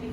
I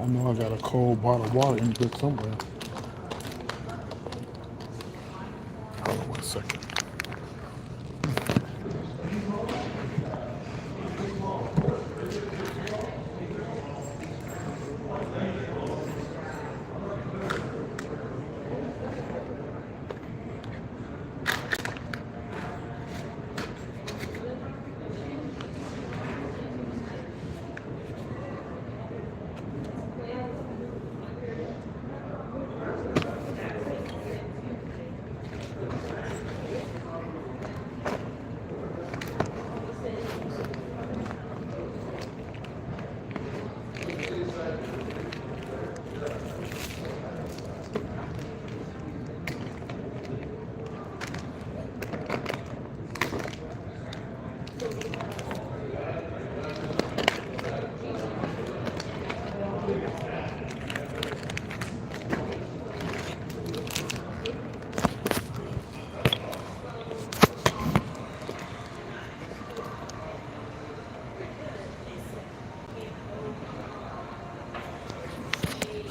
know I got a cold bottle of water in good somewhere. Hold on 1 second.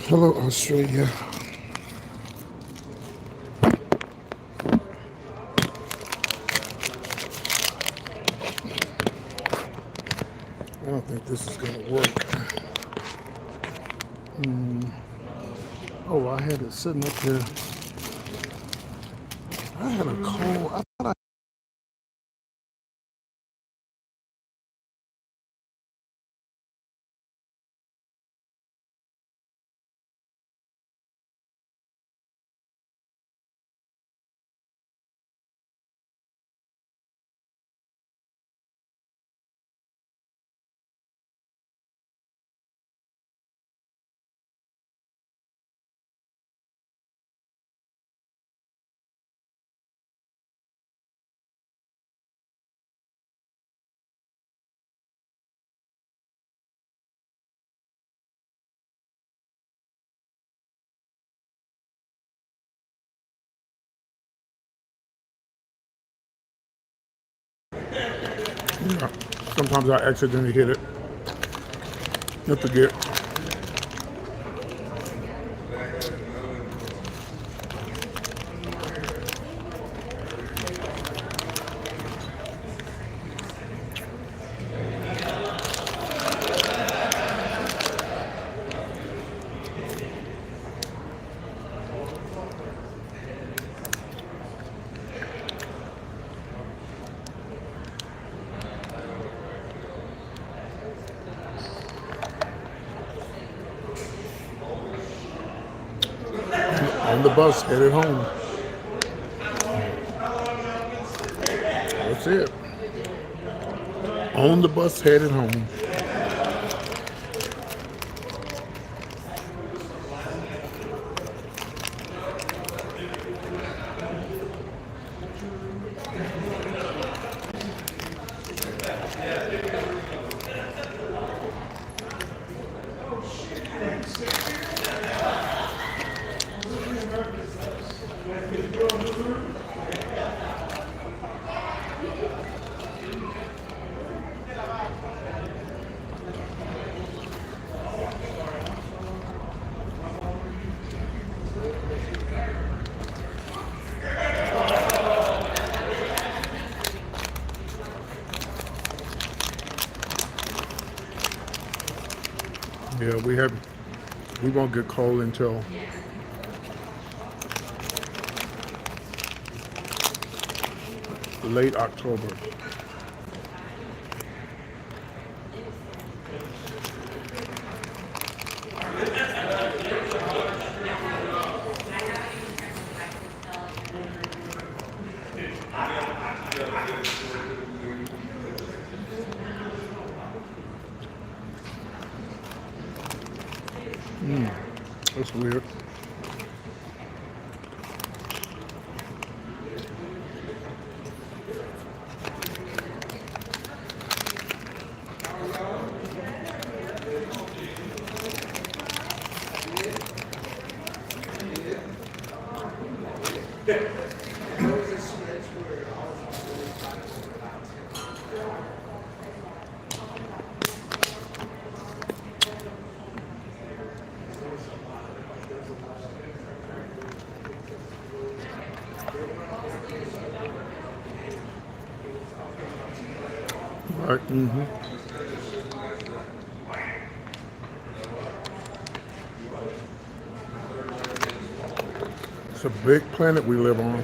Hello, Australia. I don't think this is going to work. Oh, I had it sitting up there. I had a cold. I thought yeah, sometimes I accidentally hit it. You forget. On the bus headed home. That's it. On the bus headed home. Yeah, we won't get cold until late October. That's weird. Right. It's a big planet we live on.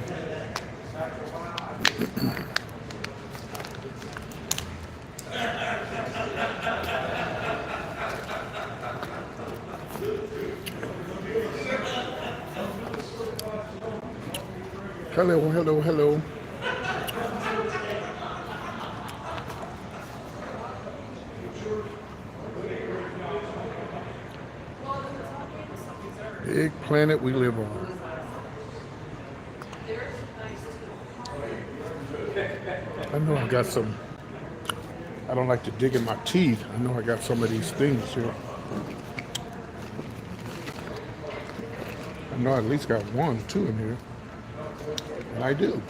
Hello, hello, hello. Big planet we live on. I know I got some, I don't like to dig in my teeth. I know I got some of these things here. I know I at least got 1, 2 in here. And I do.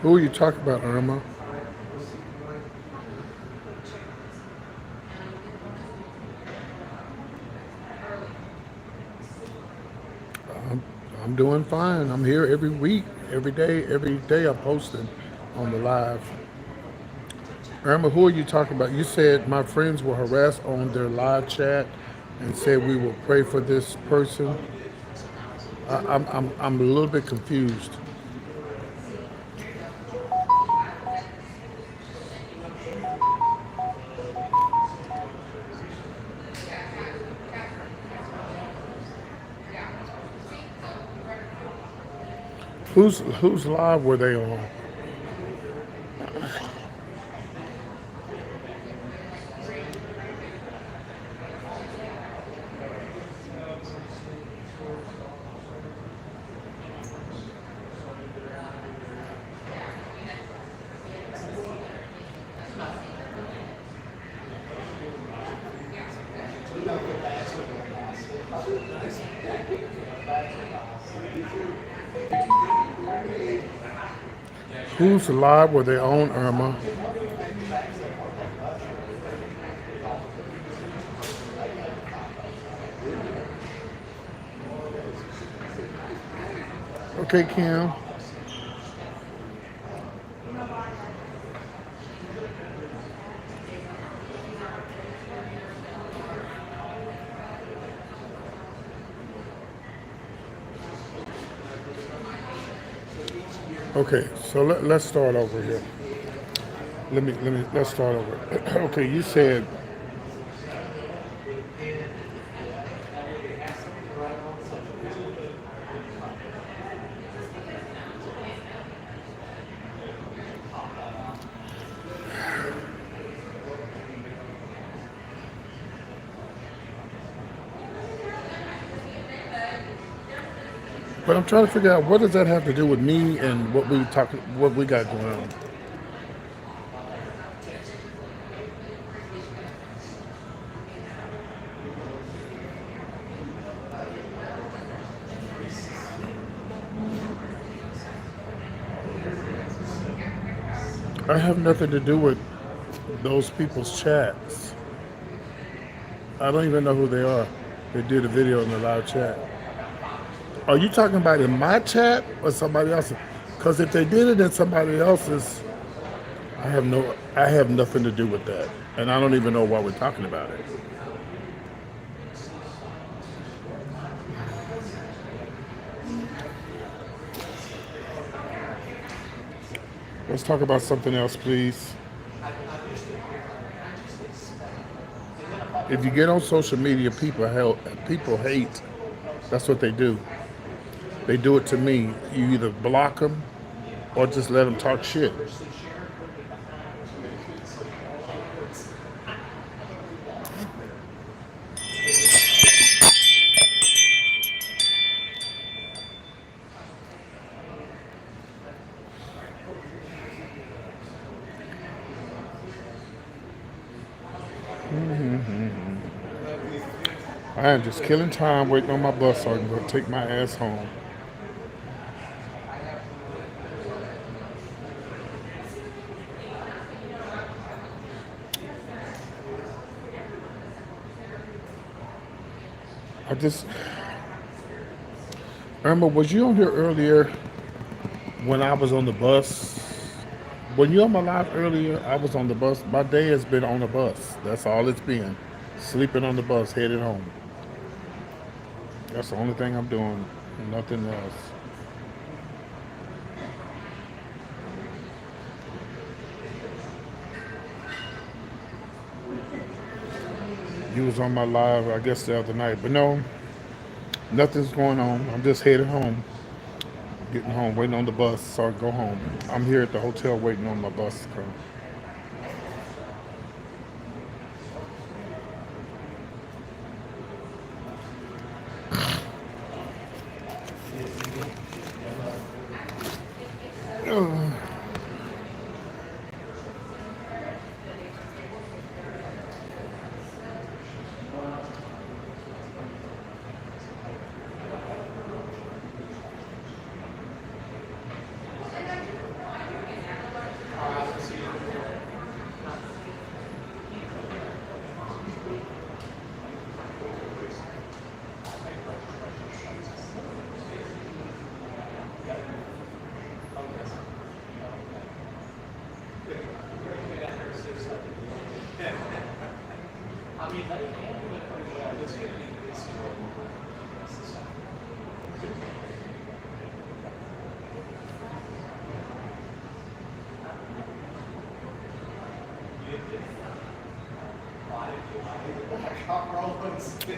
Who are you talking about, Irma? I'm doing fine. I'm here every week, every day. Every day I'm posting on the live. Irma, who are you talking about? You said my friends were harassed on their live chat and said we will pray for this person. I'm a little bit confused. Whose live were they on? Who's live with their own Irma? Okay, Kim. Okay, so let's start over here. Let's start over. Okay, you said, but I'm trying to figure out what does that have to do with me and what we got going on. I have nothing to do with those people's chats. I don't even know who they are. They did a video in the live chat. Are you talking about in my chat or somebody else's? Because if they did it in somebody else's, I have nothing to do with that, and I don't even know why we're talking about it. Let's talk about something else, please. If you get on social media, people hate. That's what they do. They do it to me. You either block them or just let them talk shit. I am just killing time waiting on my bus so I can go take my ass home. I just, Irma, was you on here earlier when I was on the bus? When you on my live earlier, I was on the bus. My day has been on the bus. That's all it's been. Sleeping on the bus, headed home. That's the only thing I'm doing. Nothing else. You was on my live, I guess, the other night. But no, nothing's going on. I'm just headed home. Getting home, waiting on the bus so I can go home. I'm here at the hotel waiting on my bus to come.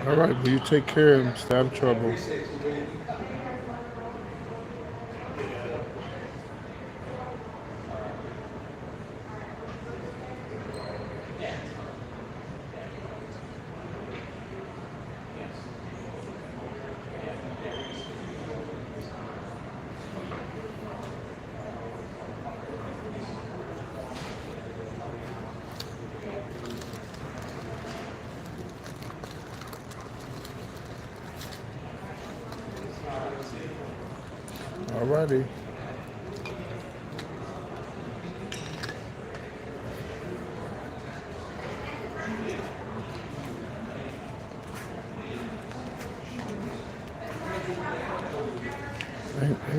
All right, well, you take care and stay out of trouble. All righty.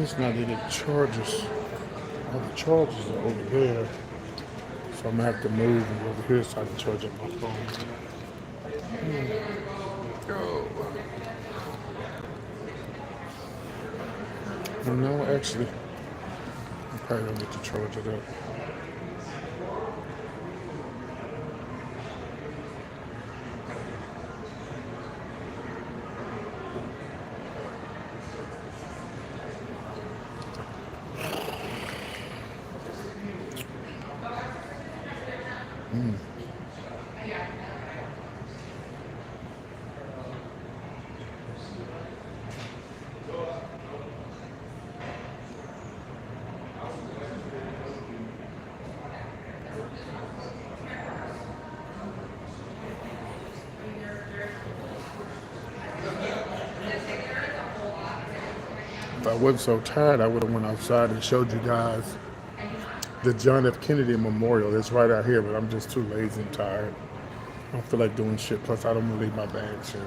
It's not any charges. All the charges are over there. So I'm gonna have to move and go over here so I can charge up my phone. Oh. No, actually, I probably don't get to charge it up. If I wasn't so tired, I would have went outside and showed you guys the John F. Kennedy Memorial. It's right out here, but I'm just too lazy and tired. I don't feel like doing shit. Plus, I don't want to leave my bags here.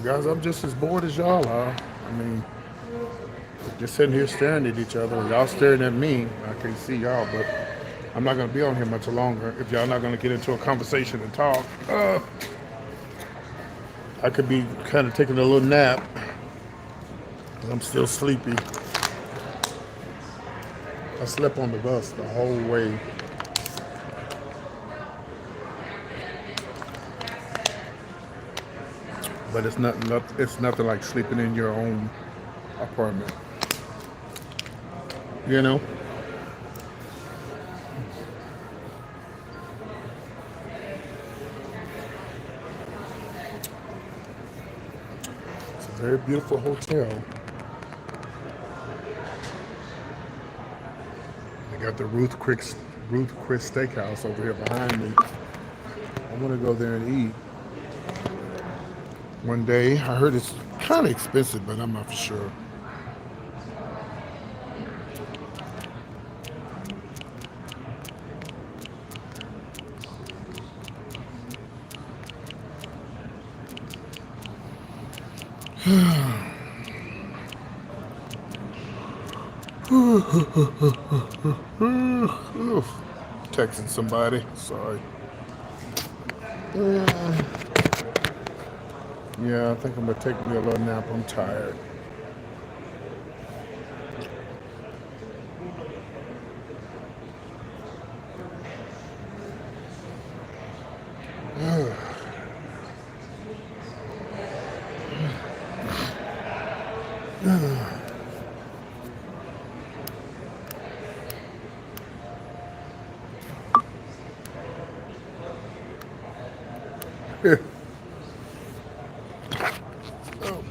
Guys, I'm just as bored as y'all are. I mean, just sitting here staring at each other. Y'all staring at me. I can't see y'all, but I'm not going to be on here much longer. If y'all not going to get into a conversation and talk, I could be kind of taking a little nap. I'm still sleepy. I slept on the bus the whole way. But it's nothing like sleeping in your own apartment. You know? It's a very beautiful hotel. They got the Ruth Chris Steakhouse over here behind me. I want to go there and eat one day. I heard it's kind of expensive, but I'm not for sure. Texting somebody. Sorry. Yeah, I think I'm gonna take me a little nap. I'm tired.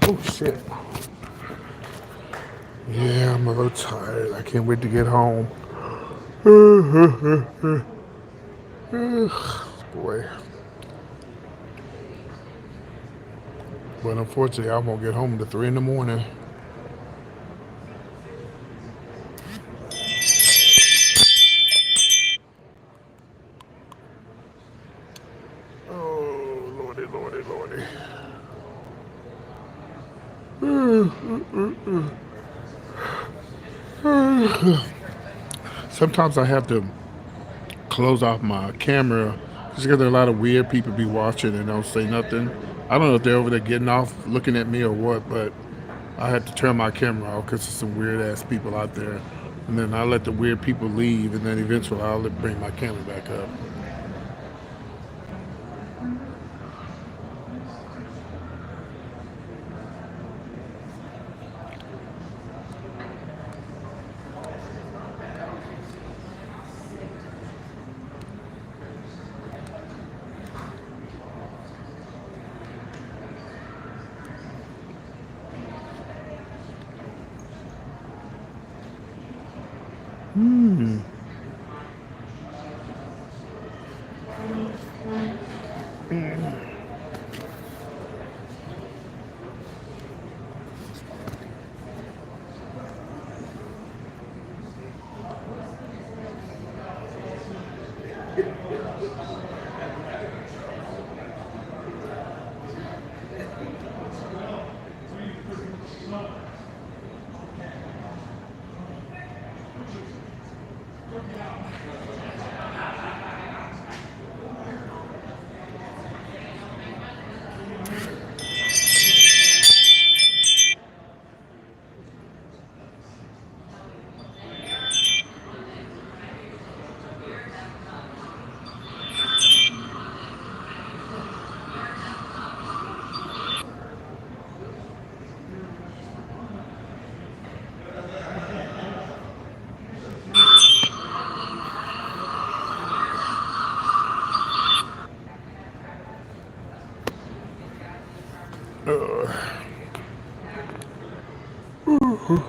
Oh shit. Yeah, I'm a little tired. I can't wait to get home. Boy. But unfortunately, I won't get home until 3 in the morning. Oh, lordy, lordy, lordy. Sometimes I have to close off my camera just because there are a lot of weird people be watching and don't say nothing. I don't know if they're over there getting off looking at me or what, but I had to turn my camera off because there's some weird ass people out there. And then I let the weird people leave, and then eventually I'll bring my camera back up.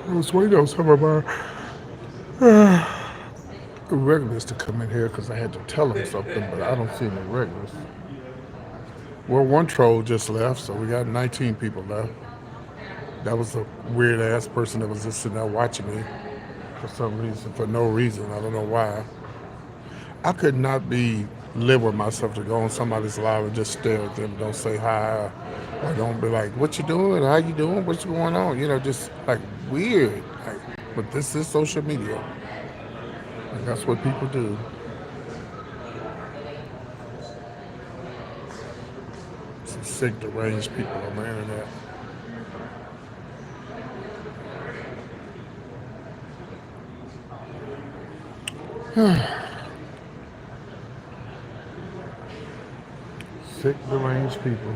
I was waiting on some of my regulars to come in here because I had to tell them something, but I don't see any regulars. Well, one troll just left, so we got 19 people left. That was a weird ass person that was just sitting there watching me for some reason, for no reason. I don't know why. I could not be live with myself to go on somebody's live and just stare at them, don't say hi, or don't be like, "What you doing? How you doing? What's going on?" Just like weird. Like, but this is social media, and that's what people do. Some sick, deranged people on the internet. Sick, deranged people.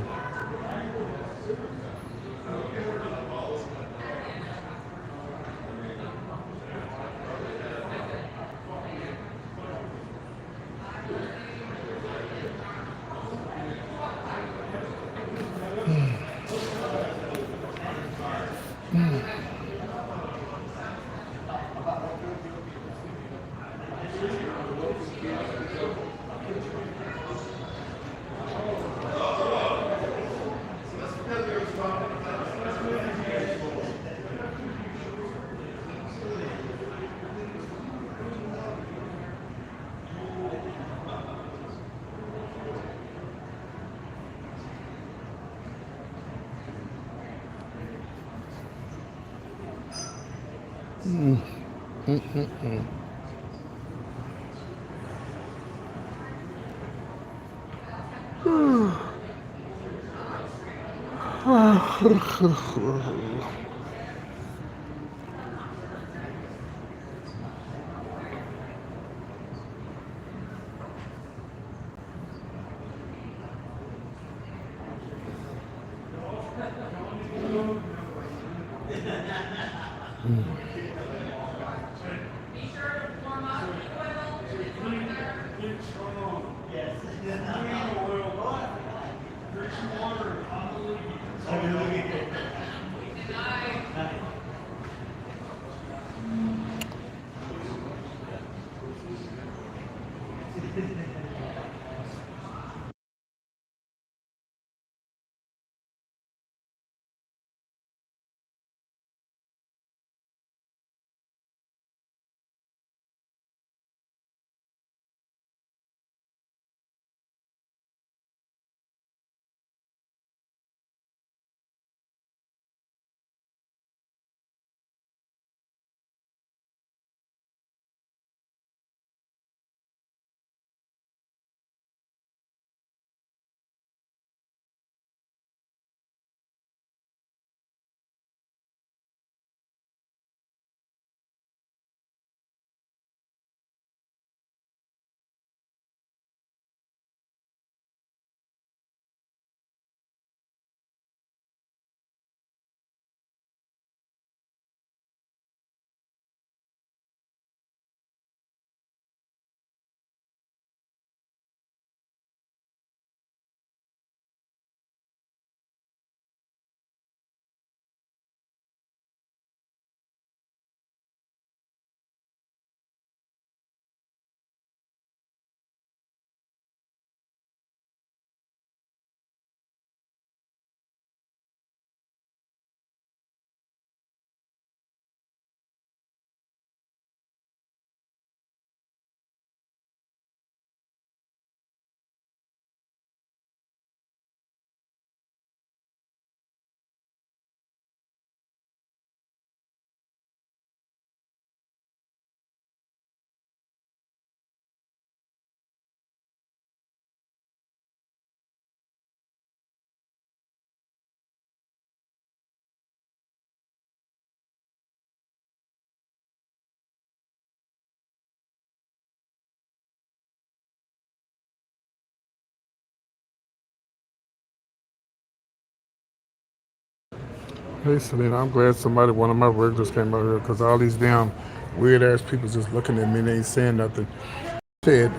Hey Selena, I'm glad one of my regulars came out here because all these damn weird ass people just looking at me and they ain't saying nothing. Said,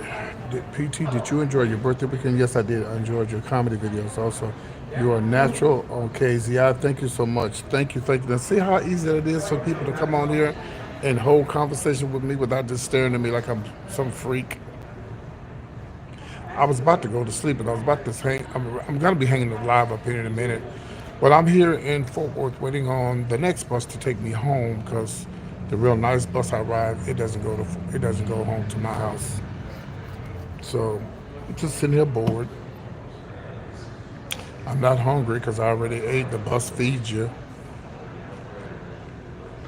PT, did you enjoy your birthday weekend? Yes, I did. I enjoyed your comedy videos also. You are natural on KZI. Thank you so much. Thank you, thank you. Now, see how easy it is for people to come on here and hold conversation with me without just staring at me like I'm some freak. I was about to go to sleep and I was about to hang. I'm going to be hanging live up here in a minute. But I'm here in Fort Worth waiting on the next bus to take me home because the real nice bus I ride, it doesn't go home to my house. So I'm just sitting here bored. I'm not hungry because I already ate. The bus feeds you.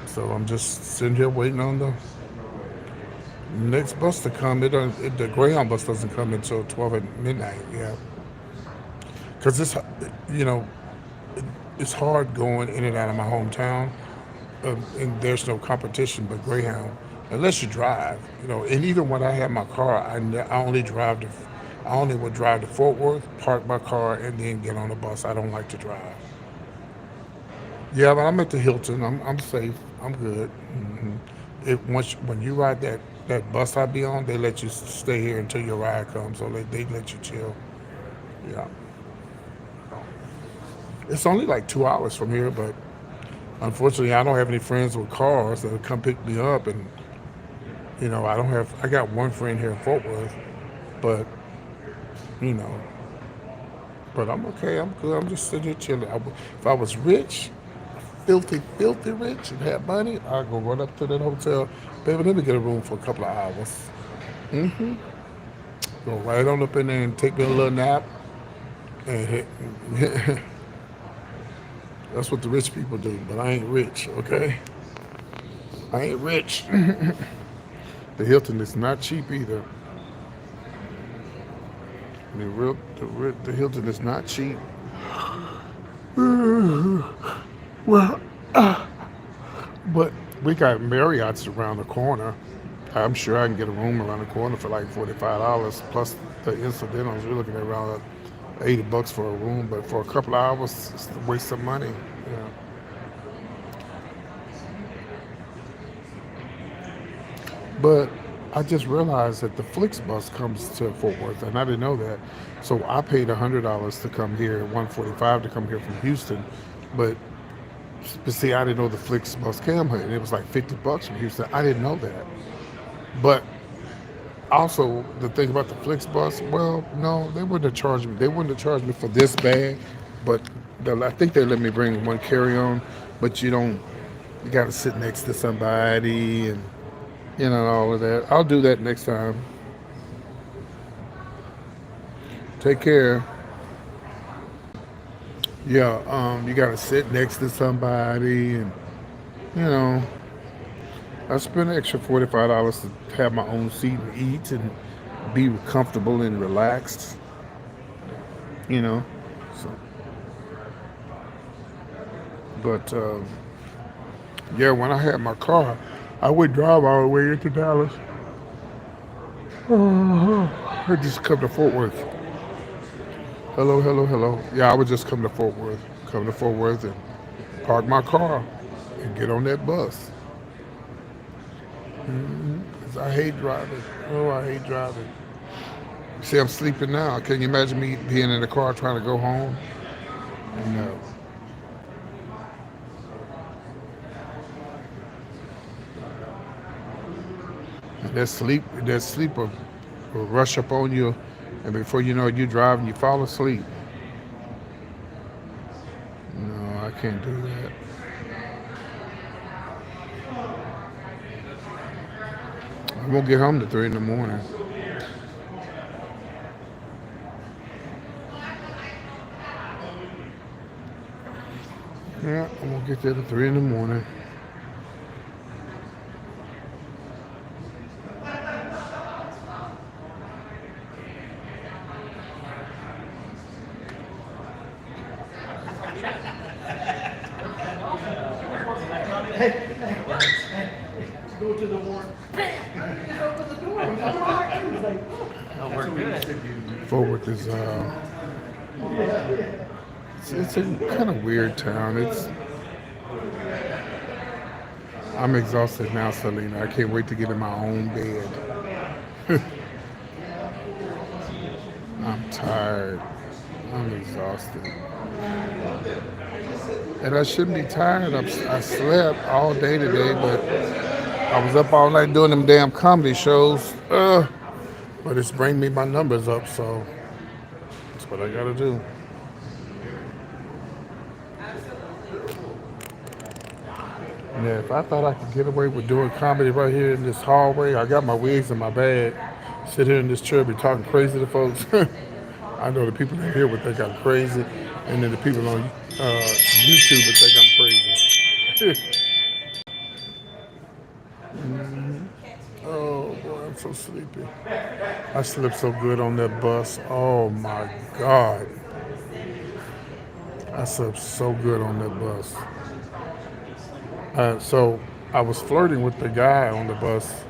So I'm just sitting here waiting on the next bus to come. The Greyhound bus doesn't come until 12 at midnight. Yeah. Because you know, it's hard going in and out of my hometown. And there's no competition but Greyhound, unless you drive. And even when I had my car, I only would drive to Fort Worth, park my car, and then get on the bus. I don't like to drive. Yeah, but I'm at the Hilton. I'm safe. I'm good. When you ride that bus I be on, they let you stay here until your ride comes, so they let you chill. Yeah, it's only like 2 hours from here, but unfortunately, I don't have any friends with cars that will come pick me up, and I got one friend here in Fort Worth, but you know, but I'm okay. I'm good. I'm just sitting here chilling. If I was rich, filthy, filthy rich, and had money, I'd go run up to that hotel. Baby, let me get a room for a couple of hours. Go right on up in there and take me a little nap. And that's what the rich people do. But I ain't rich, okay? I ain't rich. The Hilton is not cheap either. The Hilton is not cheap. Well, but we got Marriott's around the corner. I'm sure I can get a room around the corner for like $45 plus the incidentals. You're looking at around $80 for a room, but for a couple of hours, it's a waste of money. Yeah. But I just realized that the Flixbus comes to Fort Worth, and I didn't know that. So I paid $100 to come here, $145 to come here from Houston, but see, I didn't know the Flixbus came here, and it was like $50 from Houston. I didn't know that. But also, the thing about the Flixbus, well, no, they wouldn't have charged me. They wouldn't have charged me for this bag, but I think they let me bring one carry-on, but you got to sit next to somebody and, all of that. I'll do that next time. Take care. Yeah, you got to sit next to somebody and, you know, I spent an extra $45 to have my own seat and eat and be comfortable and relaxed, you know. So, but yeah, when I had my car, I would drive all the way into Dallas. I just come to Fort Worth. Hello, hello, hello. Yeah, I would just come to Fort Worth. Come to Fort Worth and park my car and get on that bus. 'Cause I hate driving. Oh, I hate driving. See, I'm sleeping now. Can you imagine me being in the car trying to go home? No. And that sleep will rush up on you, and before you know it, you drive and you fall asleep. No, I can't do that. I won't get home to 3 in the morning. Yeah, I won't get there to 3 in the morning. Go to the war. Open the door. Oh, we're good. Fort Worth is it's a kind of weird town. I'm exhausted now, Selena. I can't wait to get in my own bed. I'm tired. I'm exhausted. And I shouldn't be tired. I slept all day today, but I was up all night doing them damn comedy shows. But it's bringing me my numbers up, so that's what I gotta do. Yeah, if I thought I could get away with doing comedy right here in this hallway, I got my wigs in my bag, sit here in this chair, be talking crazy to folks. I know the people in here would think I'm crazy, and then the people on YouTube would think I'm crazy. Oh boy, I'm so sleepy. I slept so good on that bus. Oh my God. I slept so good on that bus. So I was flirting with the guy on the bus,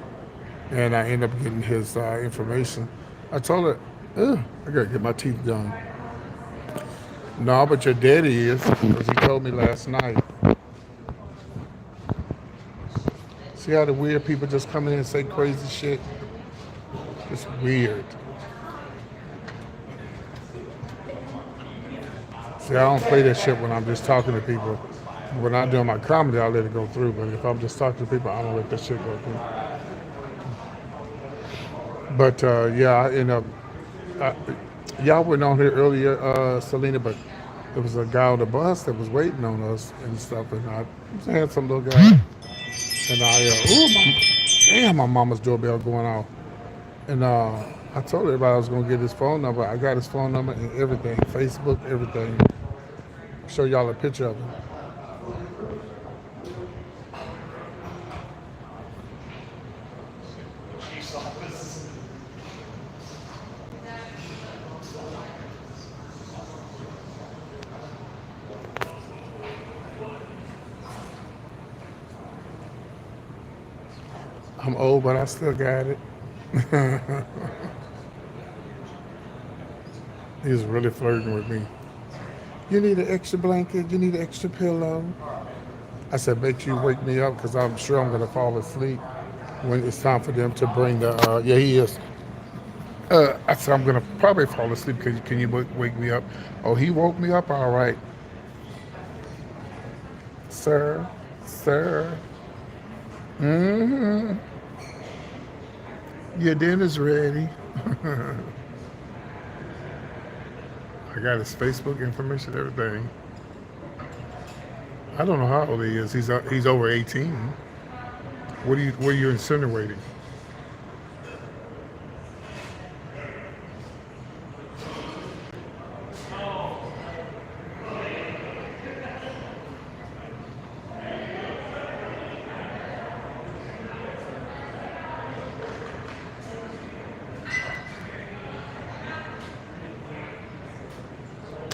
and I ended up getting his information. I told her, I gotta get my teeth done. No, but your daddy is, because he told me last night. See how the weird people just come in and say crazy shit? It's weird. See, I don't play that shit when I'm just talking to people. When I'm doing my comedy, I let it go through. But if I'm just talking to people, I don't let that shit go through. But yeah, I, y'all went on here earlier, Selena, but there was a guy on the bus that was waiting on us and stuff. And I was a handsome little guy. And damn, my mama's doorbell going off. And I told everybody I was going to get his phone number. I got his phone number and everything, Facebook, everything. Show y'all a picture of him. I'm old, but I still got it. He was really flirting with me. You need an extra blanket? You need an extra pillow? I said, make sure you wake me up because I'm sure I'm going to fall asleep when it's time for them to bring the, yeah, he is. I said, I'm going to probably fall asleep. Can you wake me up? Oh, he woke me up all right. Sir, sir. Mm-hmm. Your dinner's ready. I got his Facebook information, everything. I don't know how old he is. He's over 18. What are you insinuating?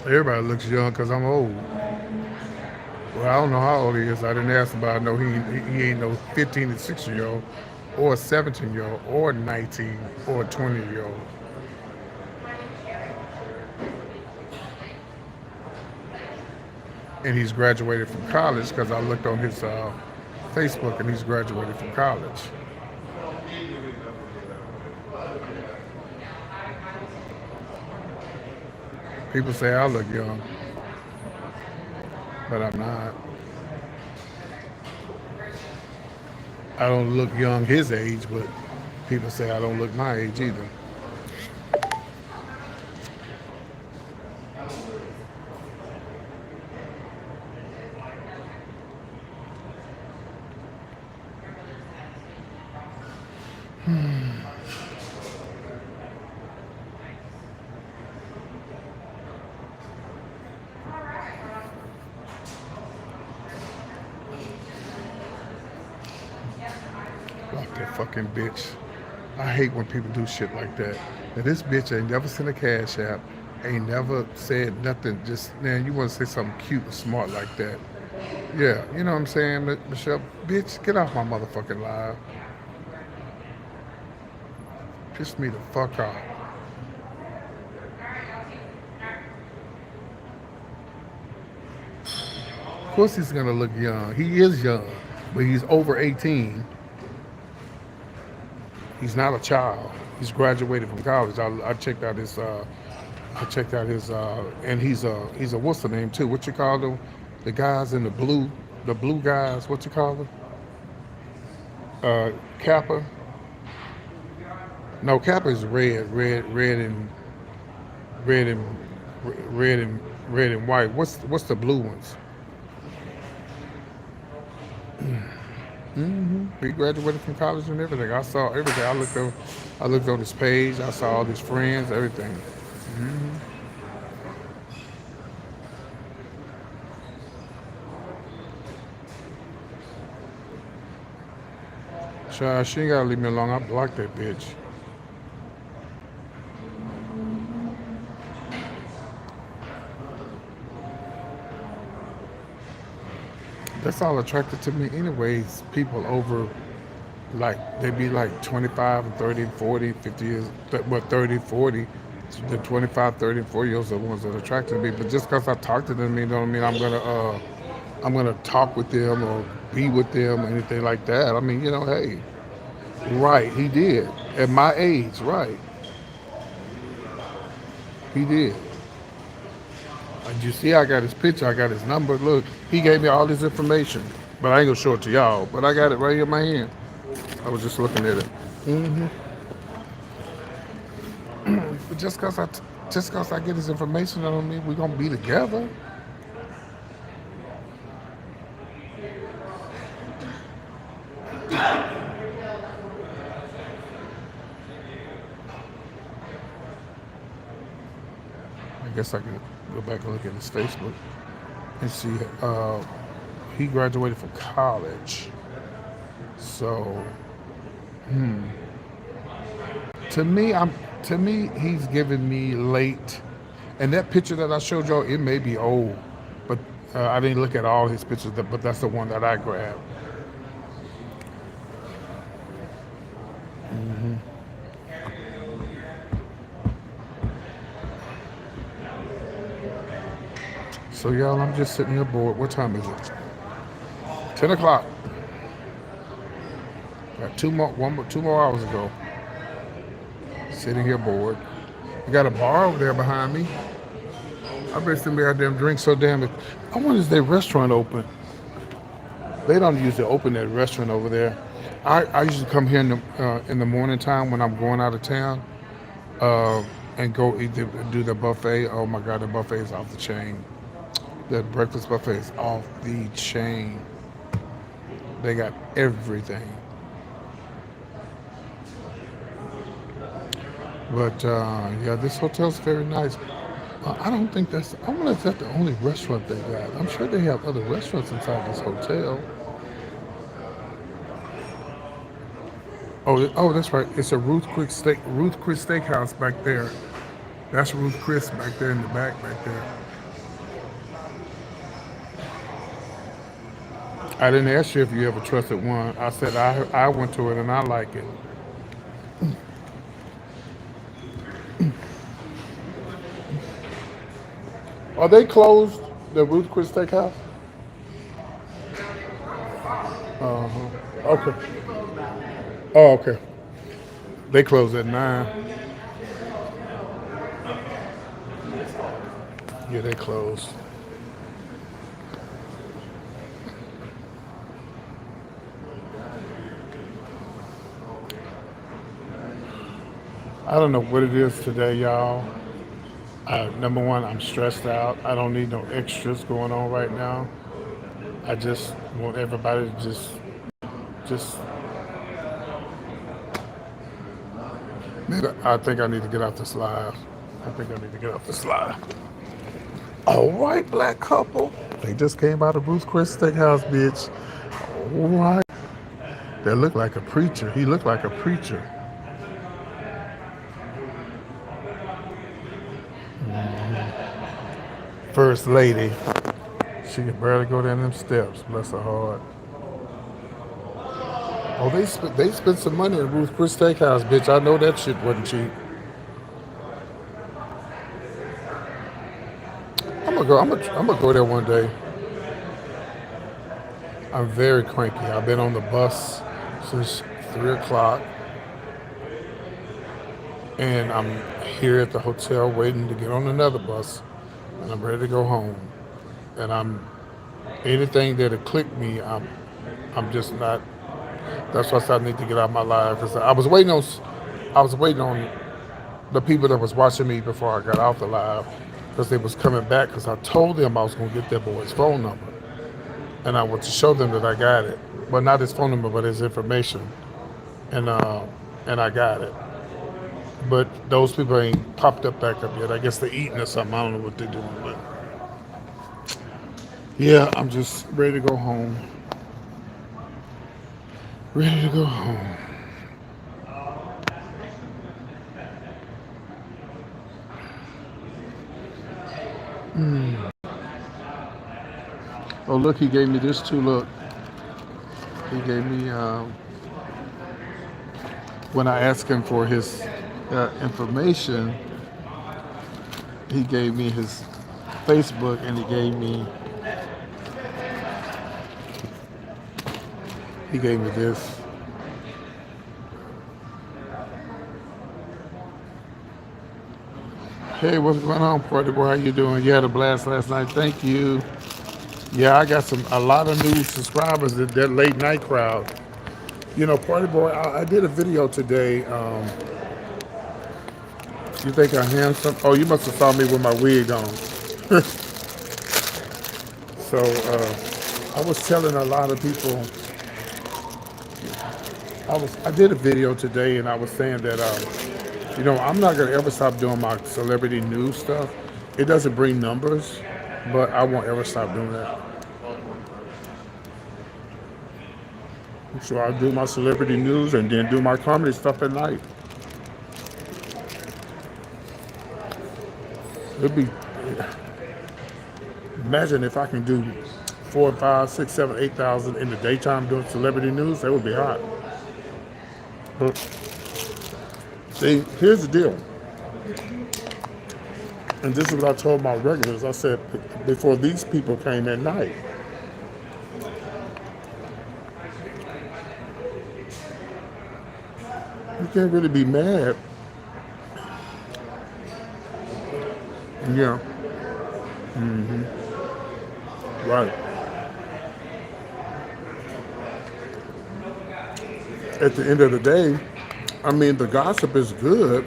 Everybody looks young because I'm old. Well, I don't know how old he is. I didn't ask him, but I know he ain't no 15 and 16-year-old or a 17-year-old or a 19 or a 20-year-old. And he's graduated from college because I looked on his Facebook and he's graduated from college. People say I look young, but I'm not. I don't look young his age, but people say I don't look my age either. Block that fucking bitch. I hate when people do shit like that. Now this bitch ain't never sent a cash app, ain't never said nothing. Just man, you want to say something cute and smart like that? Yeah, you know what I'm saying, Michelle? Bitch, get off my motherfucking live. Piss me the fuck off. Of course he's gonna look young. He is young. but he's over 18. He's not a child. He's graduated from college. I checked out his. I checked out his. And he's a what's the name too? What you call them? The guys in the blue guys. What you call them? Kappa. No, Kappa is red and red and red and white. What's the blue ones? He graduated from college and everything. I saw everything. I looked on his page. I saw all his friends, everything. Child, she ain't gotta leave me alone. I blocked that bitch. That's all attracted to me anyways. People over like they be like 25 and 30 and 40, 50 years, but 30, 40. The 25, 30, and 40 years are the ones that attracted me. But just because I talk to them, you know what I mean? I'm gonna talk with them or be with them or anything like that. I mean, hey, right? He did at my age, right? He did. And you see, I got his picture, I got his number. Look, he gave me all this information, but I ain't gonna show it to y'all. But I got it right here in my hand. I was just looking at it. But just cause I get his information, I don't mean we're gonna be together. I guess I can go back and look at his Facebook and see. He graduated from college, so to me he's giving me late. And that picture that I showed y'all, it may be old, but I didn't look at all his pictures. But that's the one that I grabbed. So y'all, I'm just sitting here bored. What time is it? 10 o'clock. Got two more hours ago. Sitting here bored. I got a bar over there behind me. I bet some goddamn drink so damn it. I wonder is their restaurant open? They don't usually open that restaurant over there. I usually come here in the morning time when I'm going out of town uh, and go do the buffet. Oh my God, the buffet is off the chain. The breakfast buffet is off the chain. They got everything. But yeah, this hotel's very nice. I don't think I wonder if that's the only restaurant they got. I'm sure they have other restaurants inside this hotel. Oh, that's right. It's a Ruth Chris Steakhouse back there. That's Ruth Chris back there in the back there. I didn't ask you if you ever trusted one. I said I went to it and I like it. Are they closed? The Ruth Chris Steakhouse? Okay. Oh, okay. They close at 9. Yeah, they close. I don't know what it is today, y'all. Number one, I'm stressed out. I don't need no extras going on right now. I just want everybody to just. Maybe I think I need to get off this live. I think I need to get off this live. All right, black couple. They just came out of Ruth Chris Steakhouse, bitch. All right. They look like a preacher. He looked like a preacher. First lady. She can barely go down them steps. Bless her heart. Oh, they spent some money at Ruth Chris Steakhouse, bitch. I know that shit wasn't cheap. I'm gonna go there one day. I'm very cranky. I've been on the bus since 3 o'clock, and I'm here at the hotel waiting to get on another bus, and I'm ready to go home. And I'm anything that'll click me, I'm just not. That's why I said I need to get out of my life because I was waiting on the people that was watching me before I got off the live because they was coming back because I told them I was gonna get that boy's phone number and I want to show them that I got it, but not his phone number, but his information, and uh, and I got it. But those people ain't popped up back up yet. I guess they're eating or something. I don't know what they're doing, but yeah, I'm just ready to go home. Ready to go home. Oh look, he gave me this too. Look, he gave me when I asked him for his information, he gave me his Facebook and he gave me this. Hey, what's going on, party boy? How you doing? You had a blast last night. Thank you. Yeah, I got a lot of new subscribers. That late night crowd. You know, party boy. I did a video today. You think I'm handsome? Oh, you must have saw me with my wig on. So I was telling a lot of people. I did a video today, and I was saying that I'm not gonna ever stop doing my celebrity news stuff. It doesn't bring numbers, but I won't ever stop doing that. So I'll do my celebrity news and then do my comedy stuff at night. It'd be imagine if I can do 4, 5, 6, 7, 8,000 in the daytime doing celebrity news. That would be hot. But see, here's the deal. And this is what I told my regulars. I said before these people came at night, you can't really be mad. Yeah, right. At the end of the day, I mean, the gossip is good.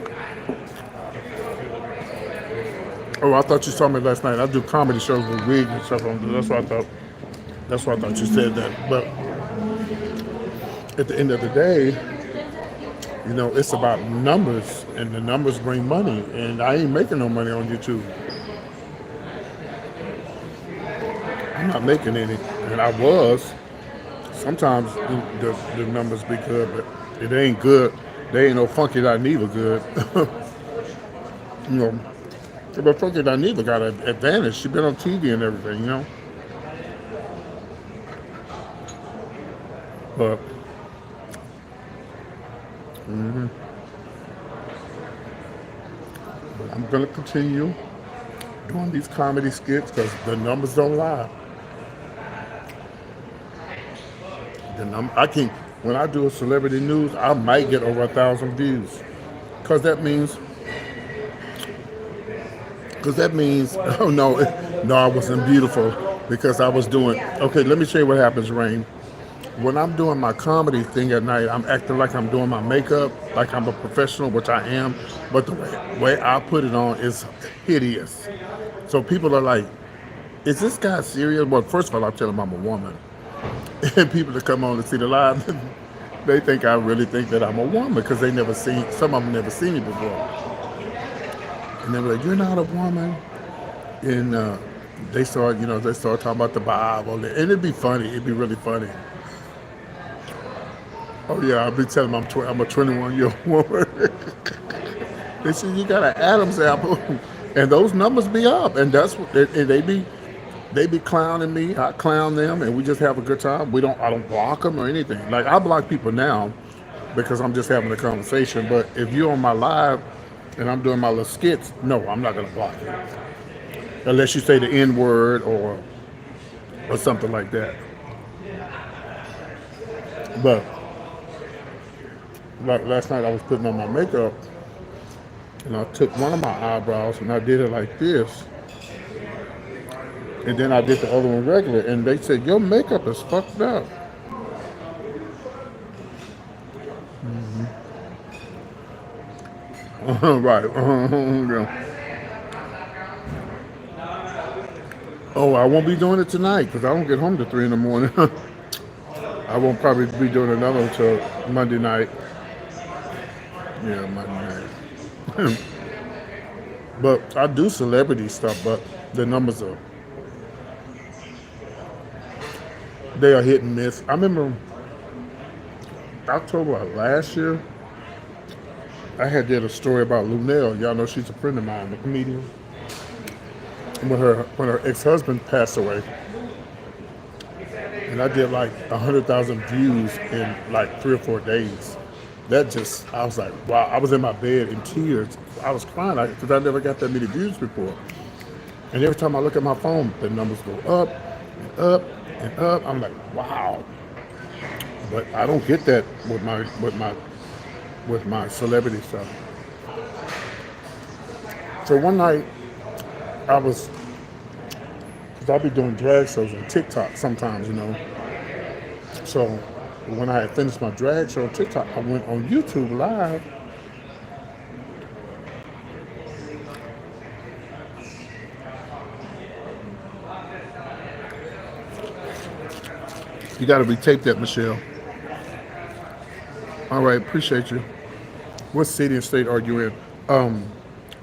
Oh, I thought you saw me last night. I do comedy shows with wigs and stuff on. That's why I thought. That's why I thought you said that. But at the end of the day, it's about numbers, and the numbers bring money. And I ain't making no money on YouTube. I'm not making any, and I was. Sometimes the numbers be good, but it ain't good. They ain't no Funky Dineva good. you know, but Funky Dineva got an advantage. She been on TV and everything. But I'm gonna continue doing these comedy skits because the numbers don't lie. I can when I do a celebrity news, I might get over 1,000 views, because that means oh no, I wasn't beautiful because I was doing okay. Let me show you what happens, Rain. When I'm doing my comedy thing at night, I'm acting like I'm doing my makeup, like I'm a professional, which I am. But the way I put it on is hideous. So people are like, "Is this guy serious?" Well, first of all, I tell them I'm a woman. And people that come on to see the live, they think I really think that I'm a woman because some of them never seen me before. And they were like, "You're not a woman." And they start talking about the Bible, and it'd be funny. It'd be really funny. Oh yeah, I'll be telling them I'm a 21-year-old woman. They say you got an Adam's apple, and those numbers be up, and that's what and they be clowning me. I clown them, and we just have a good time. I don't block them or anything. Like I block people now because I'm just having a conversation. But if you're on my live and I'm doing my little skits, no, I'm not gonna block you unless you say the N word or something like that. But like last night, I was putting on my makeup, and I took one of my eyebrows and I did it like this, and then I did the other one regular, and they said your makeup is fucked up. Right. Yeah. Oh, I won't be doing it tonight because I won't get home to 3 in the morning. I won't probably be doing another until Monday night. Yeah, Monday night. But I do celebrity stuff, but the numbers are they are hit and miss. I remember October of last year, I had did a story about Lunel. Y'all know she's a friend of mine, the comedian. And when her ex-husband passed away, and I did like 100,000 views in like 3 or 4 days. That just, I was like, wow. I was in my bed in tears. I was crying because I never got that many views before. And every time I look at my phone, the numbers go up and up and up. I'm like, wow. But I don't get that with my celebrity stuff. So one night I was, because I be doing drag shows on TikTok sometimes, you know. So when I had finished my drag show on TikTok, I went on YouTube live. You got to retape that, Michelle. All right, appreciate you. What city and state are you in?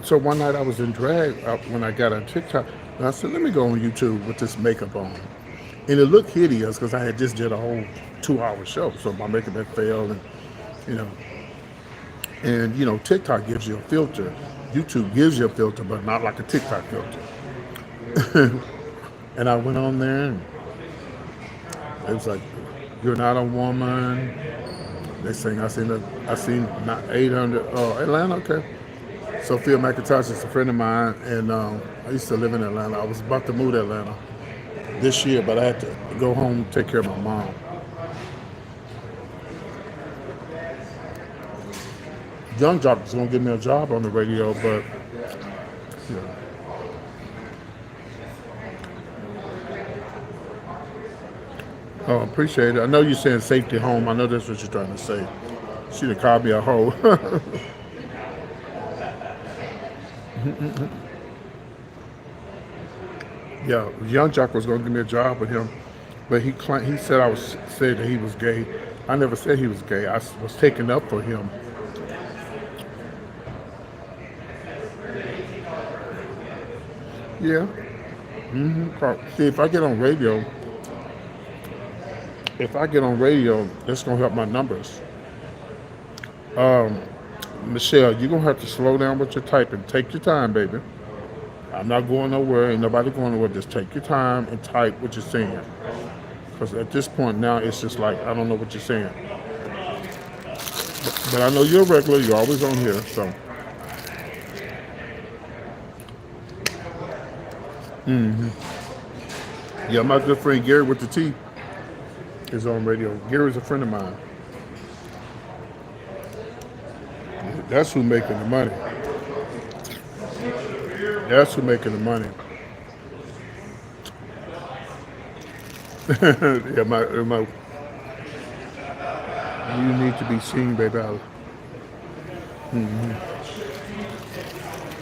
So one night I was in drag when I got on TikTok, and I said, let me go on YouTube with this makeup on. And it looked hideous because I had just did a whole 2 hour show, so my makeup had failed, and you know, TikTok gives you a filter. YouTube gives you a filter, but not like a TikTok filter. And I went on there, and it was like, "You're not a woman." Next thing I seen not 800. Oh, Atlanta, okay. Sophia McIntosh is a friend of mine, and I used to live in Atlanta. I was about to move to Atlanta this year, but I had to go home and take care of my mom. Young Jock is gonna give me a job on the radio, but yeah. Oh, appreciate it. I know you're saying safety home. I know that's what you're trying to say. She done called me a hoe. Yeah, Young Jock was gonna give me a job with him, but he said said that he was gay. I never said he was gay. I was taken up for him. Yeah. See, if I get on radio, that's gonna help my numbers. Michelle, you're gonna have to slow down with your typing. Take your time, baby. I'm not going nowhere. Ain't nobody going nowhere. Just take your time and type what you're saying. Because at this point now, it's just like I don't know what you're saying. But I know you're a regular. You're always on here. So yeah, my good friend Gary with the T is on radio. Gary's a friend of mine. That's who making the money. That's who making the money. Yeah, you need to be seen, baby.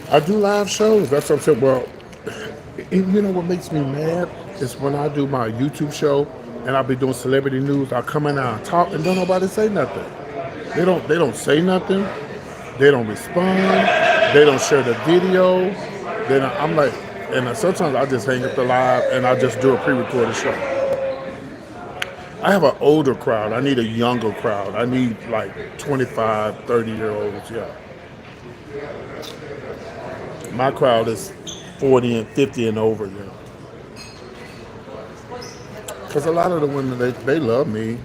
I do live shows. That's what I'm saying. Well, you know what makes me mad is when I do my YouTube show and I'll be doing celebrity news. I'll come in there and talk and don't nobody say nothing. They don't say nothing. They don't respond. They don't share the video. Then I'm like, and sometimes I just hang up the live and I just do a pre-recorded show. I have an older crowd. I need a younger crowd. I need like 25, 30-year-olds. Yeah. My crowd is 40 and 50 and over. Yeah. Because a lot of the women, they love me.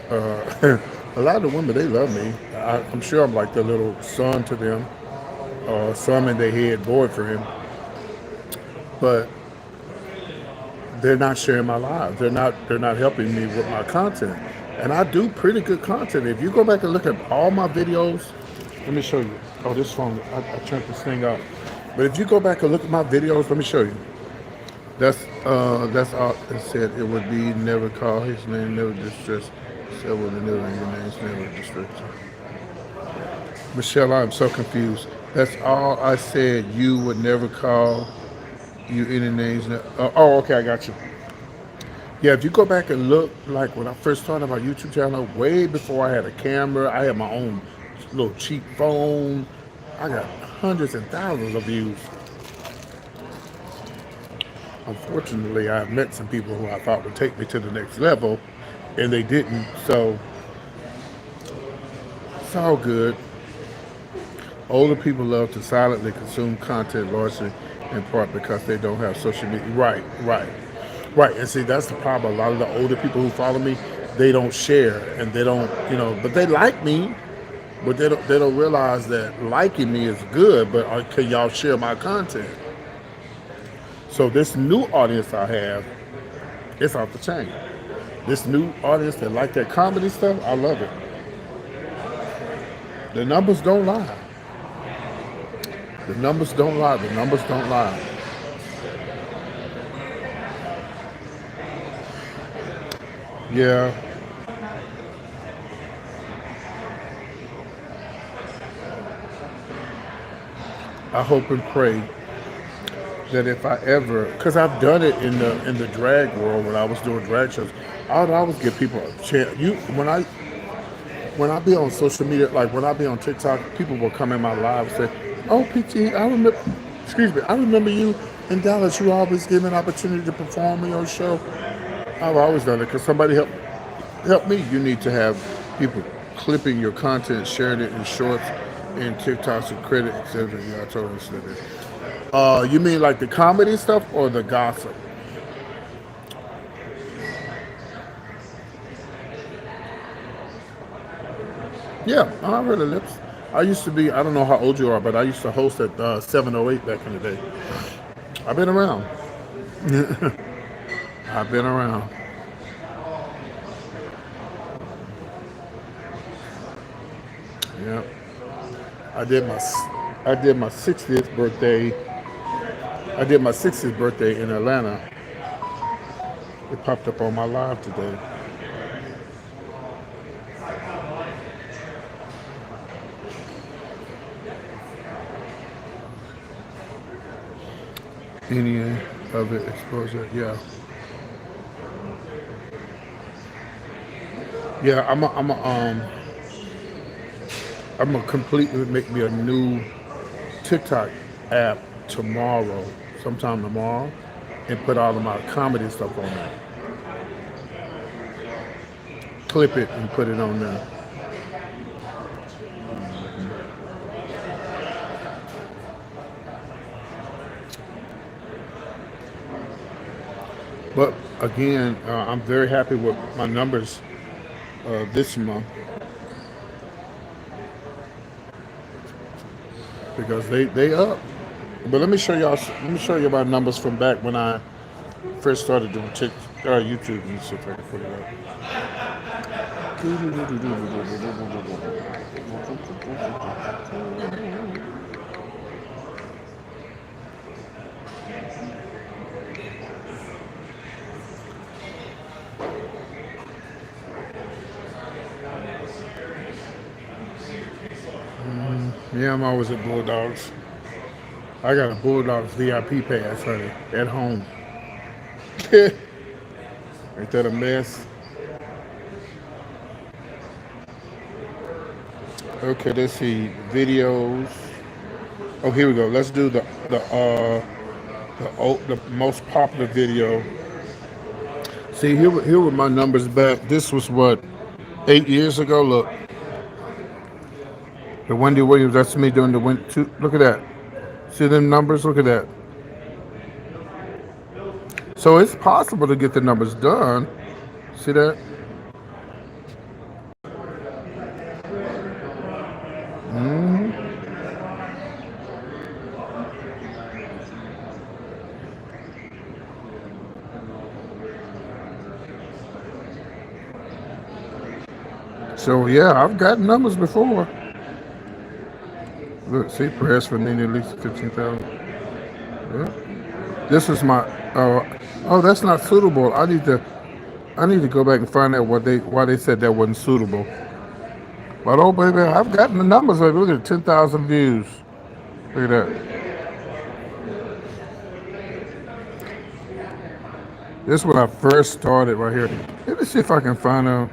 A lot of the women, they love me. I'm sure I'm like the little son to them, son in their head, boyfriend. But they're not sharing my lives. They're not helping me with my content. And I do pretty good content. If you go back and look at all my videos, let me show you. Oh, this phone, I turned this thing up. But if you go back and look at my videos, let me show you. That's all it said. It would be never call his name, never distress. Said with never your name's never distress. Michelle, I'm so confused. That's all I said. You would never call you any names. Oh, okay, I got you. Yeah, if you go back and look, like when I first started my YouTube channel, way before I had a camera, I had my own little cheap phone. I got hundreds and thousands of views. Unfortunately, I've met some people who I thought would take me to the next level, and they didn't. So it's all good. Older people love to silently consume content largely in part because they don't have social media. Right, right, right. And see, that's the problem. A lot of the older people who follow me, they don't share and they don't, but they like me, but they don't realize that liking me is good, but can y'all share my content? So this new audience I have, it's off the chain. This new audience that like that comedy stuff, I love it. The numbers don't lie. The numbers don't lie. The numbers don't lie. Yeah, I hope and pray that if I ever, because I've done it in the drag world when I was doing drag shows, I would always give people a chance. When I be on social media, like when I be on TikTok, people will come in my live and say, "Oh, PT, I remember, excuse me, I remember you in Dallas. You always give me an opportunity to perform in your show." I've always done it because somebody help me. You need to have people clipping your content, sharing it in shorts, and TikToks and credit, etc. Yeah, I totally understand that. You mean like the comedy stuff or the gossip? Yeah, I read the lips. I used to be, I don't know how old you are, but I used to host at 708 back in the day. I've been around. I've been around. Yeah. I did my I did my 60th birthday. I did my 60th birthday in Atlanta. It popped up on my live today. Any of it exposure? Yeah. Yeah, I'm gonna completely make me a new TikTok app tomorrow, sometime tomorrow, and put all of my comedy stuff on there. Clip it and put it on there. But again, I'm very happy with my numbers this month because they up. But let me show you my numbers from back when I first started doing YouTube. Let me see if I can put it up. Yeah, I'm always at Bulldogs. I got a Bulldogs VIP pass, honey, at home. Ain't that a mess? Okay, let's see videos. Oh, here we go. Let's do the most popular video. See, here were my numbers back. This was what, 8 years ago. Look, the Wendy Williams. That's me doing the win. Look at that. See them numbers? Look at that. So it's possible to get the numbers done. See that? So yeah, I've gotten numbers before. Look, see, prayers for needing at least 15,000. Yeah. This is my. Oh, that's not suitable. I need to go back and find out why they said that wasn't suitable. But oh baby, I've gotten the numbers. Baby. Look at 10,000 views. Look at that. This is when I first started right here. Let me see if I can find out.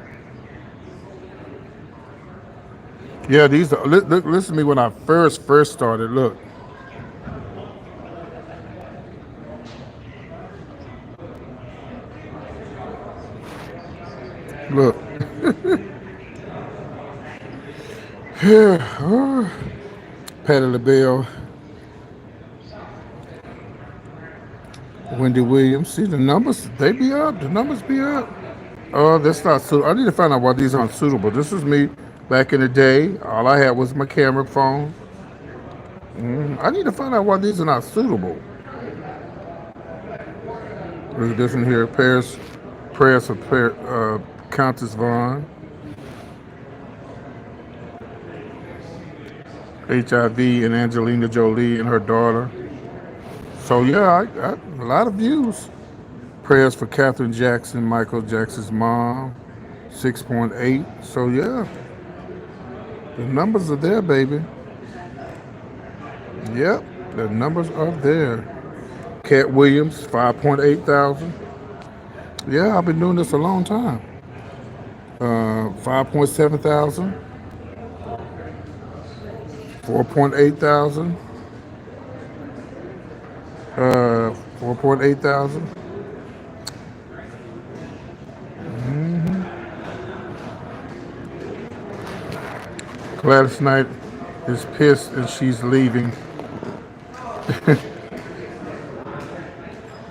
Yeah, these are. Listen to me when I first started. Look, look. Patty LaBelle, Wendy Williams. See the numbers? They be up. The numbers be up. Oh, that's not suitable. I need to find out why these aren't suitable. This is me back in the day. All I had was my camera phone. I need to find out why these are not suitable. There's a different here. Prayers for Countess Vaughn. HIV and Angelina Jolie and her daughter. So yeah, I got a lot of views. Prayers for Katherine Jackson, Michael Jackson's mom, 6.8. So yeah, the numbers are there, baby. Yep, the numbers are there. Cat Williams, 5.8 thousand. Yeah, I've been doing this a long time. 5.7 thousand. 4.8 thousand. 4.8 thousand. Gladys Knight is pissed and she's leaving.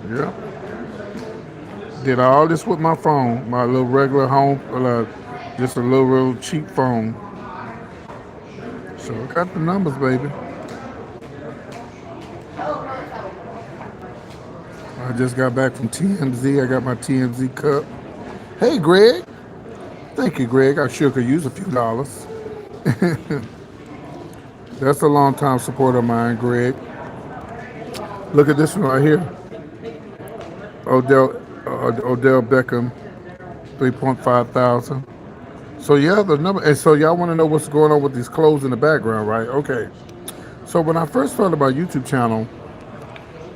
Yeah. Did all this with my phone, my little regular home, just a little real cheap phone. So I got the numbers, baby. I just got back from TMZ. I got my TMZ cup. Hey, Greg. Thank you, Greg. I sure could use a few dollars. That's a long time supporter of mine, Greg. Look at this one right here. Odell Beckham, 3.5 thousand. So yeah, the number. And so y'all want to know what's going on with these clothes in the background, right? Okay. So when I first started my YouTube channel,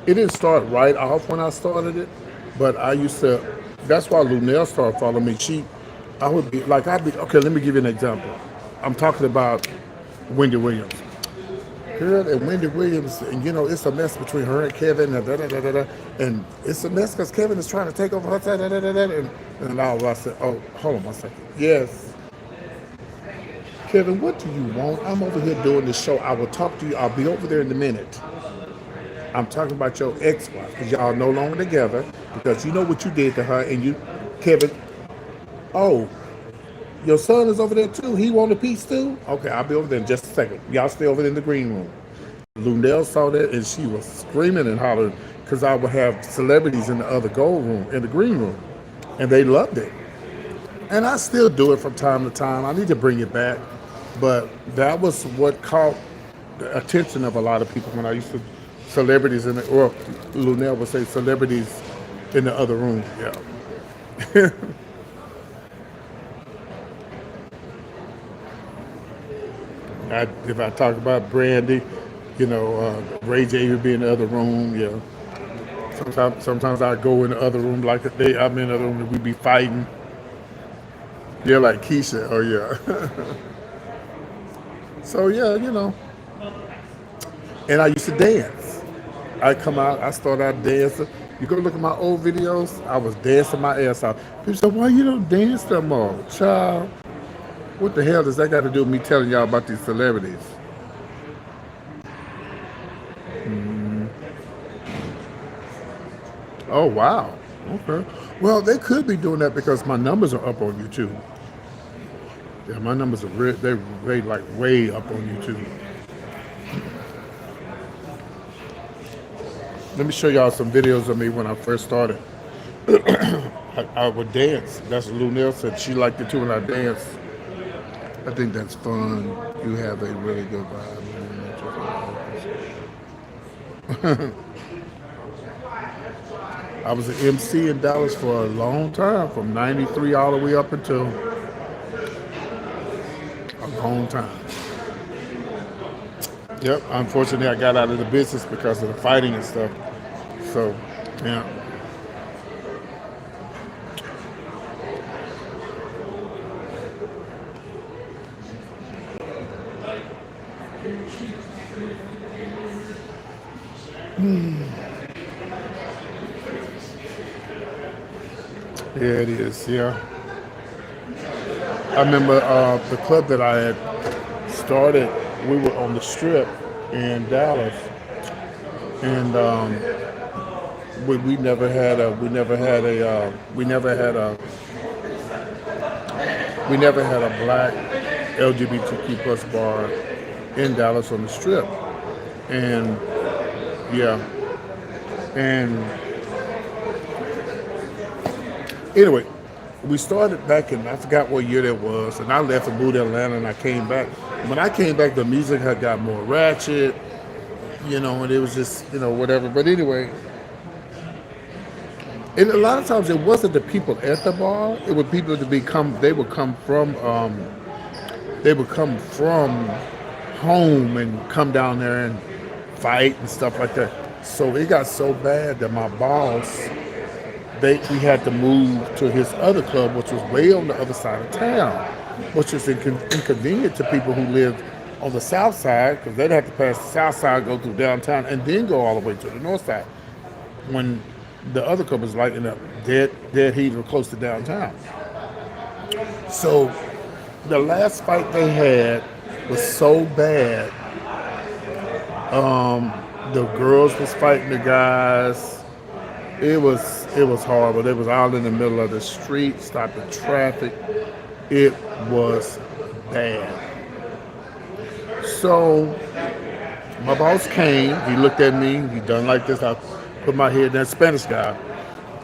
it didn't start right off when I started it, but I used to. That's why Lunel started following me. I would be like, okay. Let me give you an example. I'm talking about Wendy Williams. Girl, and Wendy Williams, and you know, it's a mess between her and Kevin, and and it's a mess because Kevin is trying to take over her side, and all of I said, oh, hold on one second. Yes, Kevin, what do you want? I'm over here doing this show. I will talk to you. I'll be over there in a minute. I'm talking about your ex-wife because y'all no longer together because you know what you did to her, and you, Kevin. Oh, your son is over there too. He want a piece too? Okay, I'll be over there in just a second. Y'all stay over there in the green room. Lunel saw that and she was screaming and hollering because I would have celebrities in the other gold room, in the green room. And they loved it. And I still do it from time to time. I need to bring it back. But that was what caught the attention of a lot of people when I used to, celebrities in the, or Lunel would say celebrities in the other room. Yeah. If I talk about Brandy, you know, Ray J would be in the other room. Yeah. Sometimes I go in the other room like I'm in the other room and we be fighting. Yeah, like Keisha. Oh yeah. So yeah, you know. And I used to dance. I come out. I start out dancing. You go look at my old videos. I was dancing my ass off. People say, "Why you don't dance no more, child?" What the hell does that got to do with me telling y'all about these celebrities? Oh, wow. Okay. Well, they could be doing that because my numbers are up on YouTube. Yeah, my numbers are they like way up on YouTube. Let me show y'all some videos of me when I first started. I would dance. That's what Lunel said. She liked it too when I danced. I think that's fun. You have a really good vibe. I was an MC in Dallas for a long time, from '93 all the way up until a long time. Yep. Unfortunately, I got out of the business because of the fighting and stuff. So, yeah. Yeah, it is. Yeah. I remember the club that I had started. We were on the Strip in Dallas, and we never had a we never had a black LGBTQ plus bar in Dallas on the Strip, and yeah, and anyway, we started back in, I forgot what year that was, and I left and moved to Atlanta, and I came back. When I came back, the music had got more ratchet, and it was just, whatever. But anyway, and a lot of times it wasn't the people at the bar; it was people that they would come from home and come down there and fight and stuff like that. So it got so bad that my boss, we had to move to his other club, which was way on the other side of town, which was inconvenient to people who lived on the south side because they'd have to pass the south side, go through downtown, and then go all the way to the north side. When the other club was like in a dead heat or close to downtown. So the last fight they had was so bad. The girls was fighting the guys. It was horrible. They was all in the middle of the street, stopping traffic. It was bad. So my boss came. He looked at me. He done like this. I put my head down. Spanish guy.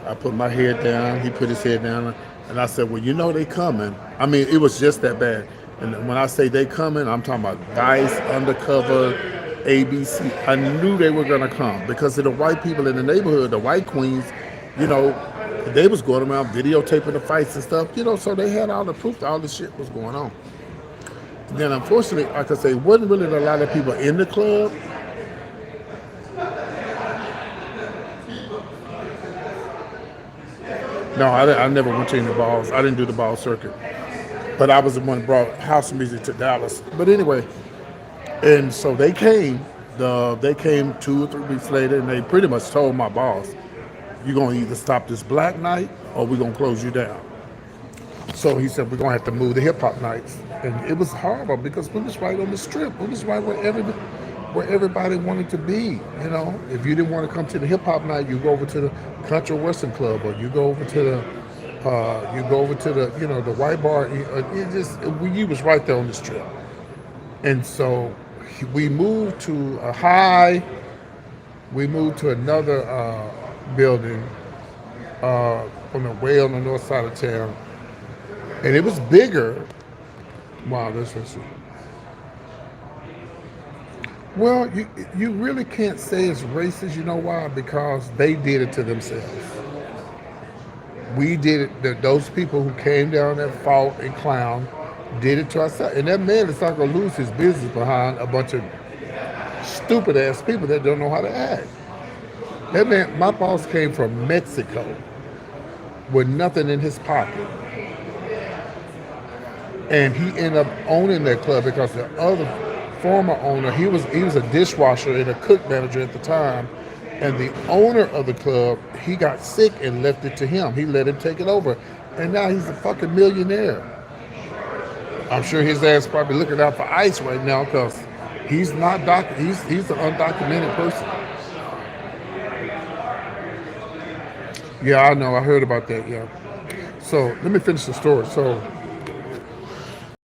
I put my head down. He put his head down, and I said, "Well, they coming." I mean, it was just that bad. And when I say they coming, I'm talking about Dice, Undercover, ABC. I knew they were gonna come because of the white people in the neighborhood, the white queens. They was going around videotaping the fights and stuff. So they had all the proof that all this shit was going on. Then, unfortunately, like I say, wasn't really a lot of people in the club. No, I never went to any balls. I didn't do the ball circuit. But I was the one that brought house music to Dallas. But anyway, and so they came. They came 2 or 3 weeks later, and they pretty much told my boss, "You're gonna either stop this black night, or we're gonna close you down." So he said, "We're gonna have to move the hip hop nights," and it was horrible because we was right on the Strip. We was right where everybody wanted to be. If you didn't want to come to the hip hop night, you go over to the country western club, or you go over to the white bar. You was right there on the Strip. And so we moved to we moved to another building way on the north side of town, and it was bigger. Wow, this was. Well, you really can't say it's racist. You know why? Because they did it to themselves. We did it. Those people who came down there, fought and clown, did it to ourselves. And that man is not going to lose his business behind a bunch of stupid ass people that don't know how to act. That man, my boss came from Mexico with nothing in his pocket. And he ended up owning that club because the other former owner, he was a dishwasher and a cook manager at the time. And the owner of the club, he got sick and left it to him. He let him take it over. And now he's a fucking millionaire. I'm sure his ass probably looking out for ICE right now because he's not he's an undocumented person. Yeah, I know. I heard about that, yeah. So let me finish the story. So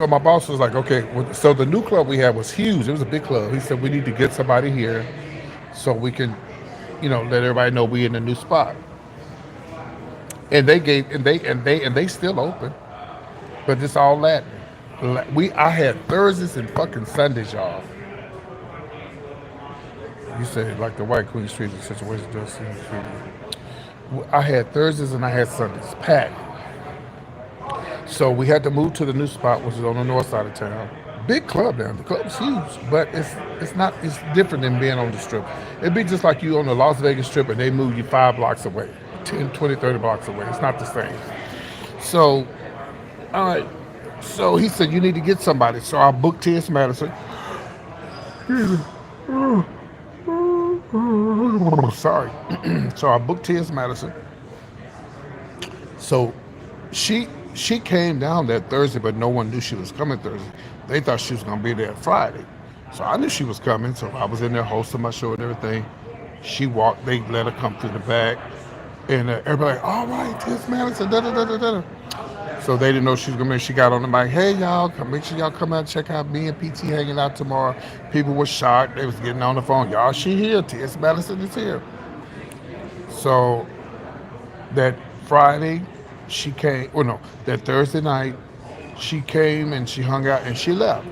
my boss was like, okay, so the new club we had was huge. It was a big club. He said, we need to get somebody here so we can, let everybody know we in a new spot. And they still open, but it's all Latin. I had Thursdays and fucking Sundays, y'all. You said like the White Queen Street situation does seem pretty. I had Thursdays and I had Sundays packed. So we had to move to the new spot, which is on the north side of town. Big club now. The club's huge, but it's different than being on the strip. It'd be just like you on the Las Vegas strip and they move you 5 blocks away, 10, 20, 30 blocks away. It's not the same. So, all right. So he said, you need to get somebody. So I booked T.S. Madison. Sorry. So I booked T.S. Madison. So she she came down that Thursday, but no one knew she was coming Thursday. They thought she was gonna be there Friday. So I knew she was coming, so I was in there hosting my show and everything. She walked, they let her come through the back, and everybody like, all right, Tiff Madison, da da da da da. So they didn't know she was gonna be. She got on the mic, hey y'all, make sure y'all come out and check out me and PT hanging out tomorrow. People were shocked. They was getting on the phone. Y'all, she here. Tiff Madison is here. So that Friday, she came. Well, no, that Thursday night, she came and she hung out and she left.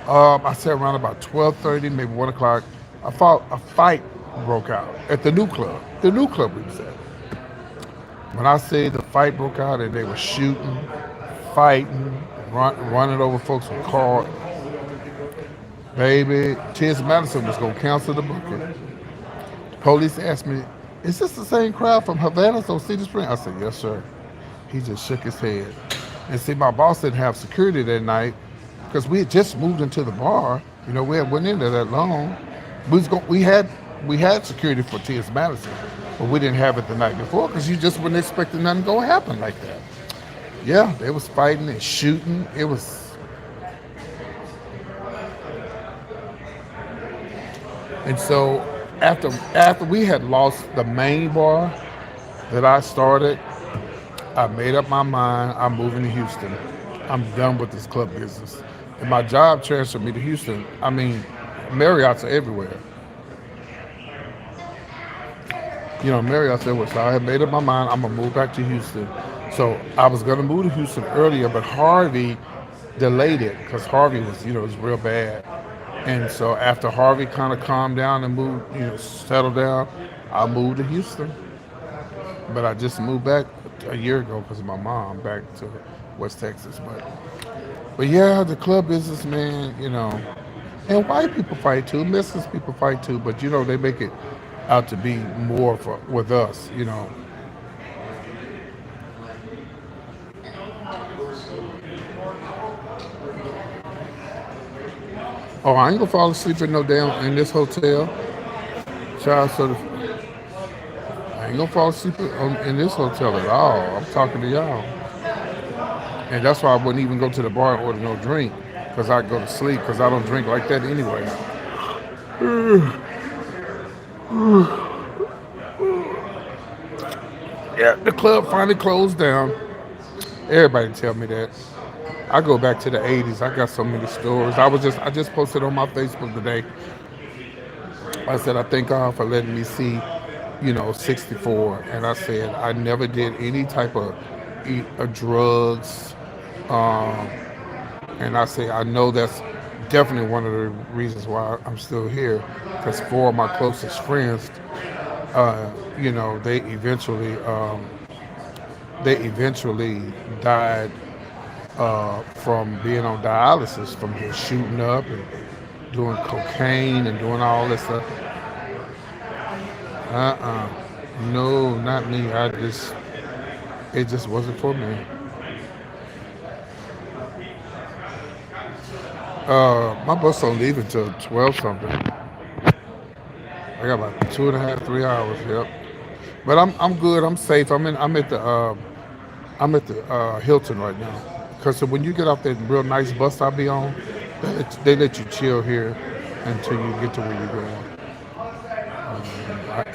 I said around about 12:30, maybe 1 o'clock. A fight broke out at the new club. The new club we was at. When I say the fight broke out and they were shooting, fighting, running over folks with cars, baby, Tiz Madison was gonna cancel the booking. The police asked me, "Is this the same crowd from Havana or Cedar Spring?" I said, "Yes, sir." He just shook his head. And see, my boss didn't have security that night because we had just moved into the bar. You know, we had went in there that long. We had security for T.S. Madison, but we didn't have it the night before because you just wasn't expecting nothing to go happen like that. Yeah, they was fighting and shooting. It was, and so after we had lost the main bar that I started, I made up my mind. I'm moving to Houston. I'm done with this club business. And my job transferred me to Houston. I mean, Marriott's are everywhere. You know, Marriott's everywhere. So I had made up my mind. I'm gonna move back to Houston. So I was gonna move to Houston earlier, but Harvey delayed it because Harvey was, you know, was real bad. And so after Harvey kind of calmed down and moved, you know, settled down, I moved to Houston. But I just moved back a year ago because of my mom back to West Texas. But yeah, the club business, man, you know, and white people fight too, Mexican people fight too, but you know, they make it out to be more with us, you know. Oh, I ain't gonna fall asleep in this hotel, child. So I ain't gonna fall asleep in this hotel at all. I'm talking to y'all, and that's why I wouldn't even go to the bar and order no drink, cause I go to sleep, cause I don't drink like that anyway. Yeah, the club finally closed down. Everybody tell me that. I go back to the '80s. I got so many stories. I just posted on my Facebook today. I said I thank God for letting me see, you know, 64. And I said I never did any type of drugs. Um, and I say I know that's definitely one of the reasons why I'm still here. Because four of my closest friends, you know, they eventually died from being on dialysis, from just shooting up and doing cocaine and doing all this stuff. No, not me. It just wasn't for me. My bus don't leave until 12 something. I got about 2.5, 3 hours. Yep. But I'm good. I'm safe. I'm at the Hilton right now. Because when you get off that real nice bus I be on, they let you chill here until you get to where you're going.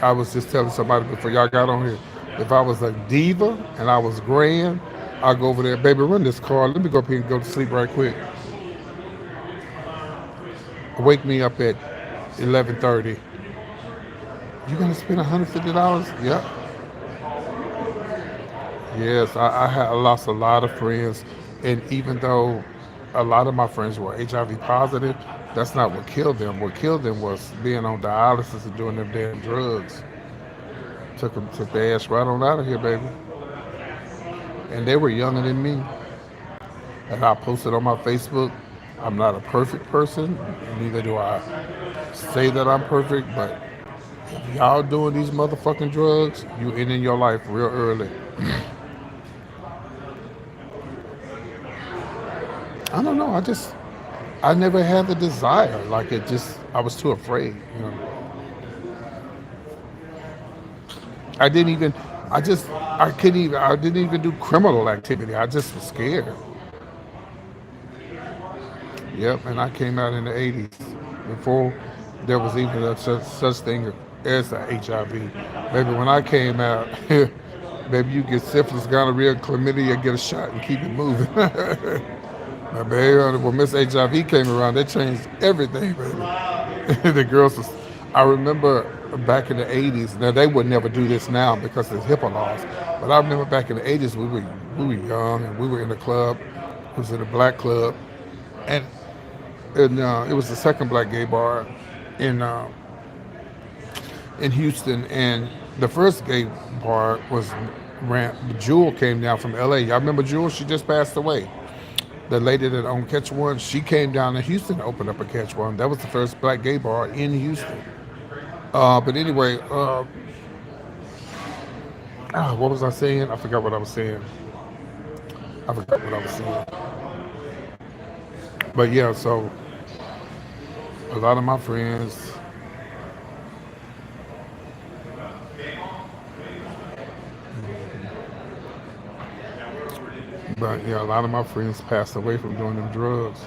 I was just telling somebody before y'all got on here, if I was a diva and I was grand, I'd go over there, baby, run this car. Let me go up here and go to sleep right quick. Wake me up at 11:30. You gonna spend $150? Yep. Yes, I lost a lot of friends, and even though a lot of my friends were HIV positive. That's not what killed them. What killed them was being on dialysis and doing them damn drugs. Took their ass right on out of here, baby. And they were younger than me. And I posted on my Facebook, I'm not a perfect person. Neither do I say that I'm perfect, but if y'all doing these motherfucking drugs, you ending your life real early. I don't know. I never had the desire. Like I was too afraid. I didn't even, I didn't even do criminal activity. I just was scared. Yep, and I came out in the 80s before there was even such thing as the HIV. Maybe when I came out, maybe you get syphilis, gonorrhea, chlamydia, get a shot and keep it moving. But baby, when Miss HIV came around, they changed everything, baby. The girls was, I remember back in the 80s, now they would never do this now because of HIPAA laws, but I remember back in the 80s, we were young and we were in the club, it was in a black club, and it was the second black gay bar in Houston, and the first gay bar was Jewel came down from LA. Y'all remember Jewel? She just passed away. The lady that owned Catch One, she came down to Houston to open up a Catch One. That was the first black gay bar in Houston. But anyway, what was I saying? I forgot what I was saying. But yeah, so a lot of my friends, but yeah, a lot of my friends passed away from doing them drugs.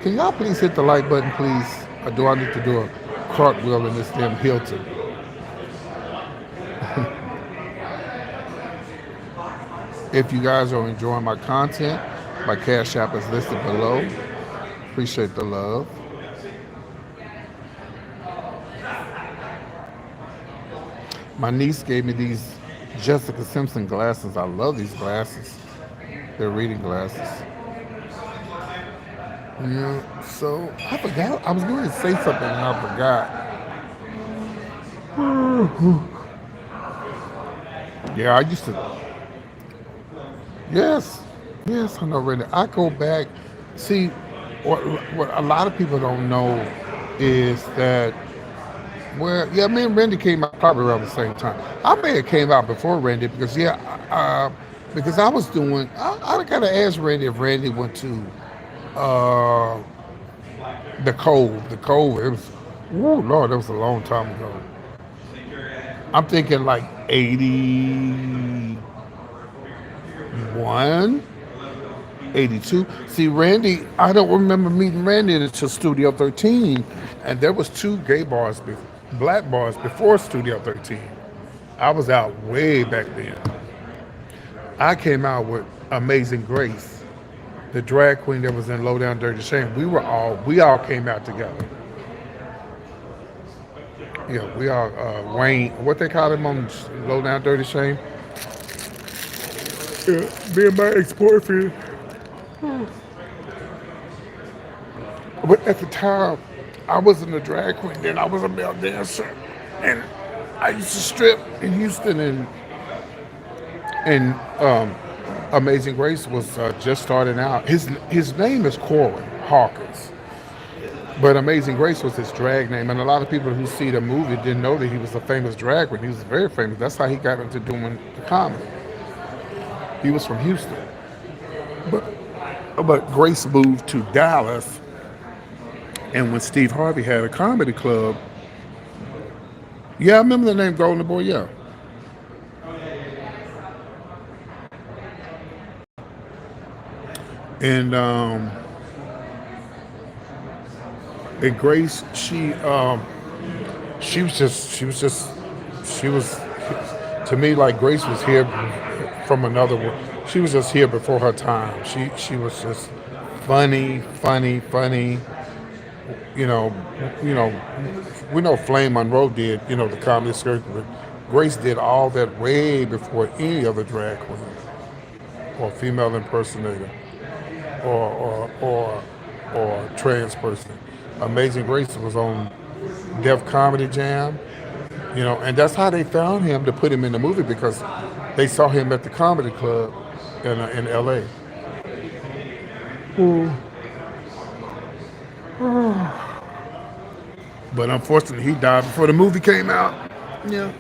Can y'all please hit the like button, please? Or do I need to do a cartwheel in this damn Hilton? If you guys are enjoying my content, my Cash App is listed below. Appreciate the love. My niece gave me these Jessica Simpson glasses. I love these glasses. They're reading glasses. Yeah, so I forgot. I was going to say something and I forgot. Yeah, I used to. Yes, yes, I know, Randy. I go back. See, what a lot of people don't know is that, well, yeah, me and Randy came out probably around the same time. I may have came out before Randy because, yeah, because I was doing, I got to ask Randy if Randy went to uh, the Cove. The Cove, it was, oh, Lord, that was a long time ago. I'm thinking like 81, 82. See, Randy, I don't remember meeting Randy until Studio 13, and there was two gay bars, black bars before Studio 13. I was out way back then. I came out with Amazing Grace, the drag queen that was in Low Down Dirty Shame. We all came out together. Yeah, we all, Wayne, what they call him on Low Down Dirty Shame? Yeah, me and my ex-boyfriend. But at the time, I wasn't a drag queen then. I was a male dancer. And I used to strip in Houston, and Amazing Grace was just starting out. His name is Corwin Hawkins. But Amazing Grace was his drag name. And a lot of people who see the movie didn't know that he was a famous drag queen. He was very famous. That's how he got into doing the comedy. He was from Houston. But Grace moved to Dallas. And when Steve Harvey had a comedy club, yeah, I remember the name Golden Boy, yeah. And and Grace, she was to me like Grace was here from another world. She was just here before her time. She was just funny. You know, you know, we know Flame Monroe did, the comedy circuit, but Grace did all that way before any other drag queen. or female impersonator or trans person. Amazing Grace was on Def Comedy Jam, and that's how they found him to put him in the movie because they saw him at the comedy club in L.A. But unfortunately, he died before the movie came out. Yeah.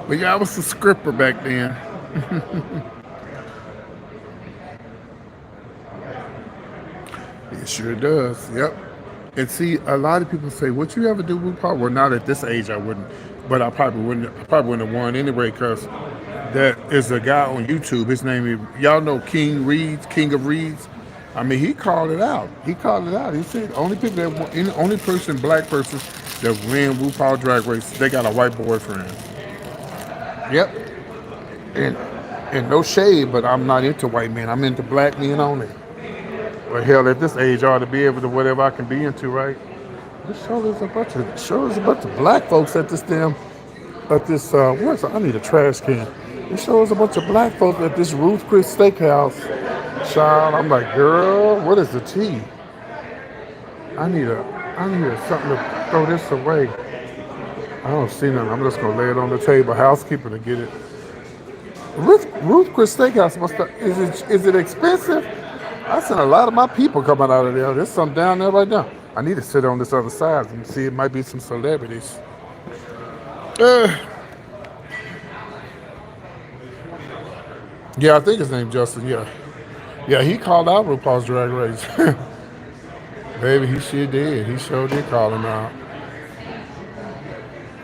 But yeah, I was a scripper back then. It sure does. Yep. And see, a lot of people say, "Would you ever do RuPaul?" Well, not at this age, I wouldn't. But I probably wouldn't. I probably wouldn't have won anyway, because there is a guy on YouTube. His name is, y'all know, King of Reeds. I mean, he called it out. He called it out. He said only people only person, black person that win RuPaul Drag Race, they got a white boyfriend. Yep. And no shade, but I'm not into white men. I'm into black men only. But hell, at this age, I ought to be able to whatever I can be into, right? This show is a bunch of black folks at this I need a trash can. This shows a bunch of black folks at this Ruth Chris Steakhouse. Child, I'm like, girl, what is the tea? I need something to throw this away. I don't see nothing. I'm just gonna lay it on the table. Housekeeper to get it. Ruth Chris Steakhouse is it expensive? I seen a lot of my people coming out of there. There's some down there right now. I need to sit on this other side and see. It might be some celebrities. Yeah, I think his name's Justin. Yeah, he called out RuPaul's Drag Race. Baby, he sure did. He sure did call him out.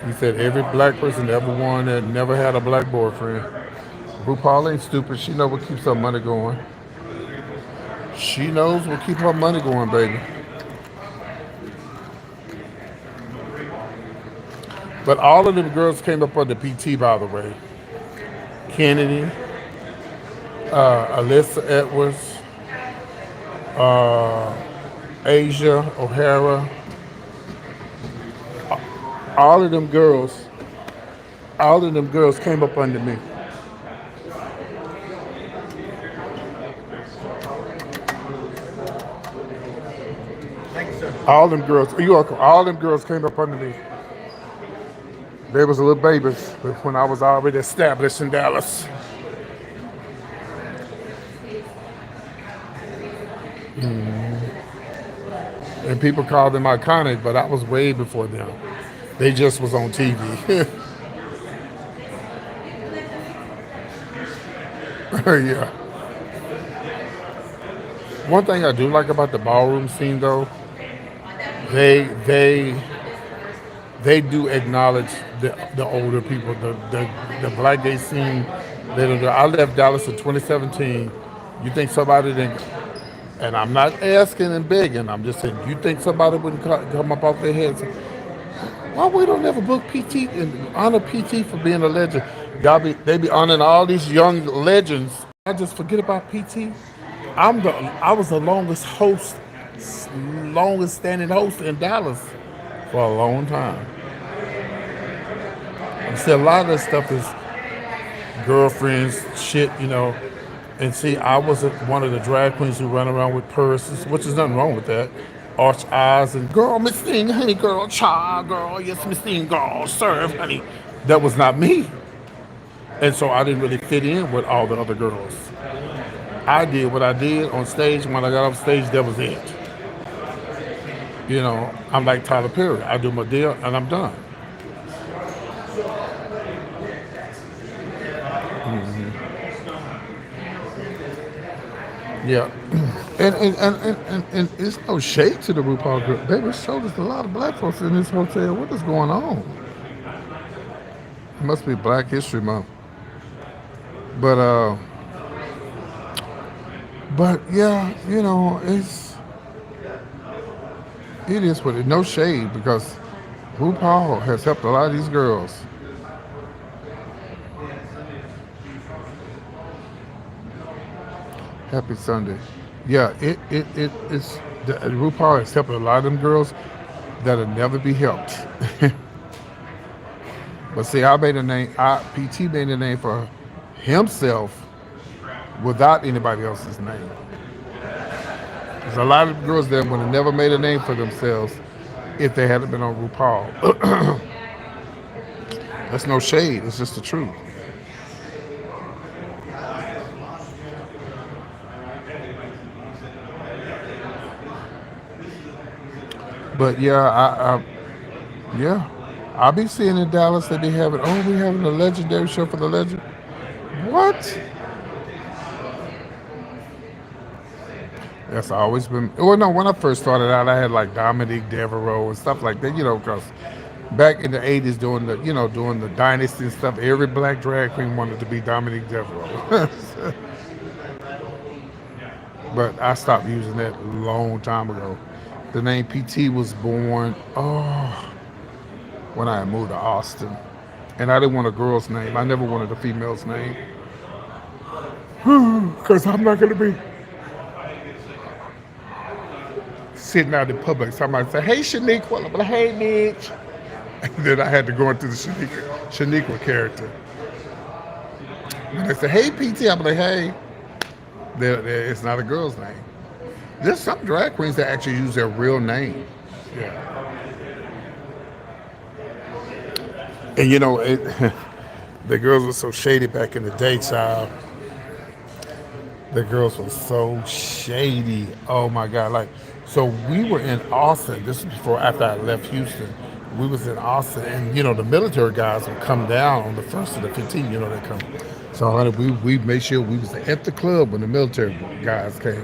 He said every black person ever won that never had a black boyfriend. RuPaul ain't stupid. She knows what keeps her money going. She knows what keeps her money going, baby. But all of them girls came up under PT, by the way. Kennedy, Alyssa Edwards, Asia O'Hara. All of them girls came up under me. All them girls, you're welcome. All them girls came up under me. They was little babies when I was already established in Dallas. And people called them iconic, but I was way before them. They just was on TV. Yeah. One thing I do like about the ballroom scene, though, they do acknowledge the older people, the black gay scene. I left Dallas in 2017. You think somebody didn't? And I'm not asking and begging. I'm just saying, you think somebody wouldn't come up off their heads? Why we don't ever book PT and honor PT for being a legend? They be honoring all these young legends. I just forget about PT. I was the longest standing host in Dallas for a long time. And see, a lot of that stuff is girlfriends, shit, And see, I was one of the drag queens who run around with purses, which is nothing wrong with that. Arch eyes and girl, Miss Thing, honey, girl, child, girl, yes, Miss Thing, girl, serve, honey. That was not me. And so I didn't really fit in with all the other girls. I did what I did on stage. When I got off stage, that was it. I'm like Tyler Perry. I do my deal and I'm done. Yeah. And it's no shade to the RuPaul girl. Baby, it showed us a lot of black folks in this hotel. What is going on? It must be Black History Month. But yeah, it is what it. No shade, because RuPaul has helped a lot of these girls. Happy Sunday. Yeah, it's RuPaul has helped a lot of them girls that'll never be helped. But see, I made a name. PT made a name for himself without anybody else's name. There's a lot of girls that would have never made a name for themselves if they hadn't been on RuPaul. That's no shade. It's just the truth. But yeah, yeah, I'll be seeing in Dallas they be having. Oh, we having a legendary show for the legend. What? That's always been. Well, no, when I first started out, I had like Dominique Devereaux and stuff like that. Because back in the '80s, doing the dynasty and stuff, every black drag queen wanted to be Dominique Devereaux. But I stopped using that a long time ago. The name PT was born. Oh, when I moved to Austin, and I didn't want a girl's name. I never wanted a female's name because I'm not gonna be sitting out in public. Somebody say, "Hey, Shaniqua," I'm like, "Hey, Mitch." And then I had to go into the Shaniqua character. When they say, "Hey, PT," I'm like, "Hey." It's not a girl's name. There's some drag queens that actually use their real name. Yeah. And the girls were so shady back in the day, child. The girls were so shady. Oh my God. So we were in Austin. This was after I left Houston. We was in Austin, and the military guys would come down on the 1st of the 15th. They come. So honey, we made sure we was at the club when the military guys came.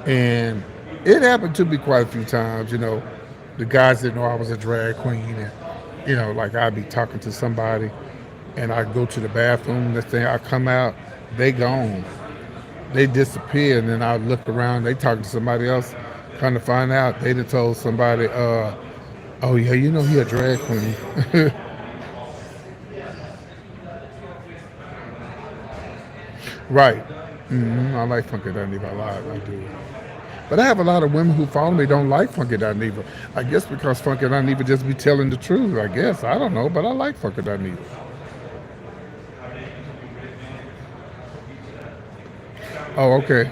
And it happened to me quite a few times. The guys didn't know I was a drag queen, and like I'd be talking to somebody, and I'd go to the bathroom. Next thing I come out, they gone. They disappear, and then I look around. They talking to somebody else. Kind to find out, they done told somebody, "Oh yeah, he a drag queen." Right. I like Funky Dineva a lot. I do. But I have a lot of women who follow me don't like Funky Dineva. I guess because Funky Dineva just be telling the truth. I guess I don't know, but I like Funky Dineva. Oh, okay.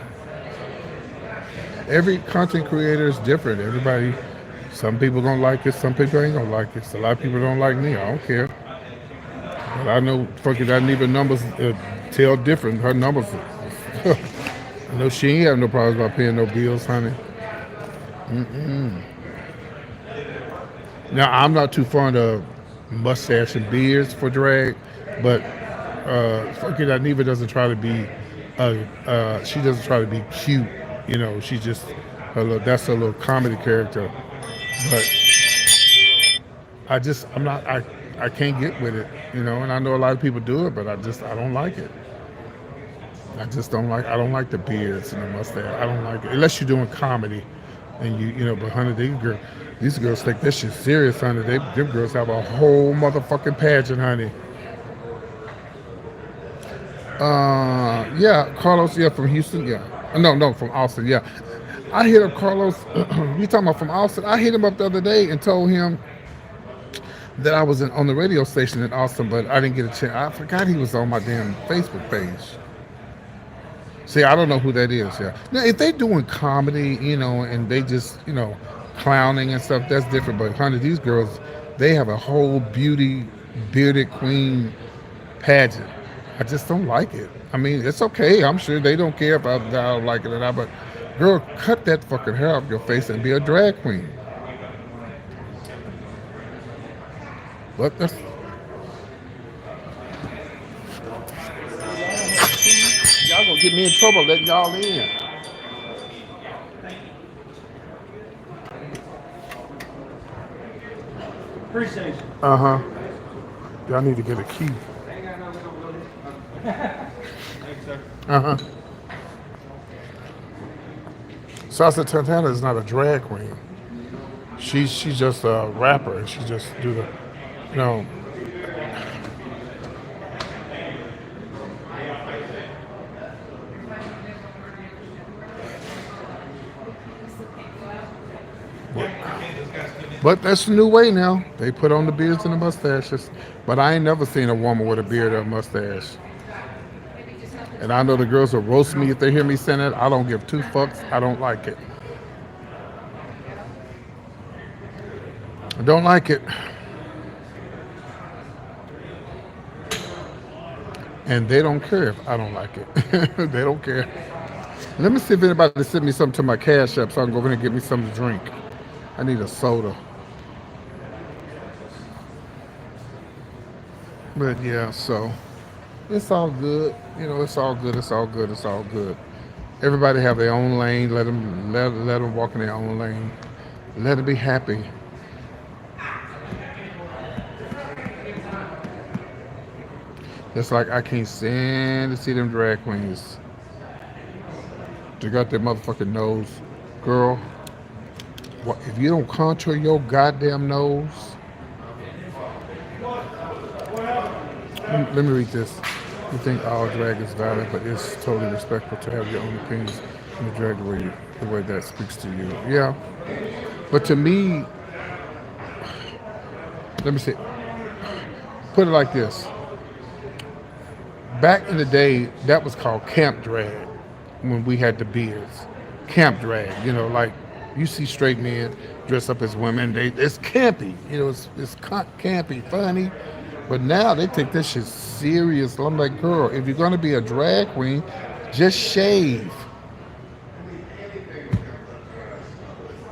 Every content creator is different. Everybody, some people gonna like it, some people ain't gonna like it. So a lot of people don't like me. I don't care. But I know Funky Dineva numbers tell different. Her numbers. I know she ain't have no problems about paying no bills, honey. Now I'm not too fond of mustache and beards for drag, but Funky Dineva doesn't try to be. She doesn't try to be cute. She just that's her little comedy character. But I'm not. I can't get with it. And I know a lot of people do it, but I don't like it. I don't like the beards and the mustache. I don't like it unless you're doing comedy, and But honey, these girls take this shit serious, honey. Them girls have a whole motherfucking pageant, honey. Yeah, Carlos. Yeah, from Houston. Yeah, no, from Austin. Yeah, I hit up Carlos. You talking about from Austin? I hit him up the other day and told him that I was on the radio station in Austin, but I didn't get a chance. I forgot he was on my damn Facebook page. See, I don't know who that is. Yeah. Now, if they doing comedy, and they just, clowning and stuff, that's different. But honey, these girls, they have a whole beauty bearded queen pageant. I just don't like it. I mean, it's okay. I'm sure they don't care if I don't like it or not. But girl, cut that fucking hair off your face and be a drag queen. But that's. Y'all gonna get me in trouble letting y'all in. Appreciate you. Uh-huh. Y'all need to get a key. Uh-huh. Sasa Tantana is not a drag queen. She's just a rapper, and she just do the, you know. But that's the new way now. They put on the beards and the mustaches. But I ain't never seen a woman with a beard or a mustache. And I know the girls will roast me if they hear me saying that. I don't give two fucks. I don't like it. I don't like it. And they don't care if I don't like it. They don't care. Let me see if anybody sent me something to my Cash App so I can go over and get me something to drink. I need a soda. But yeah, so it's all good. You know, it's all good. It's all good. It's all good. Everybody have their own lane. Let them walk in their own lane. Let them be happy. It's like I can't stand to see them drag queens. They got their motherfucking nose. Girl, what, if you don't contour your goddamn nose. Let me read this. You think all drag is valid, but it's totally respectful to have your own opinions in the drag the way that speaks to you. Yeah. But to me, let me say, put it like this. Back in the day, that was called camp drag when we had the beards. Camp drag, you know, like you see straight men dress up as women. It's campy, you know, it's campy, funny. But now they take this shit serious. I'm like, girl, if you're gonna be a drag queen, just shave.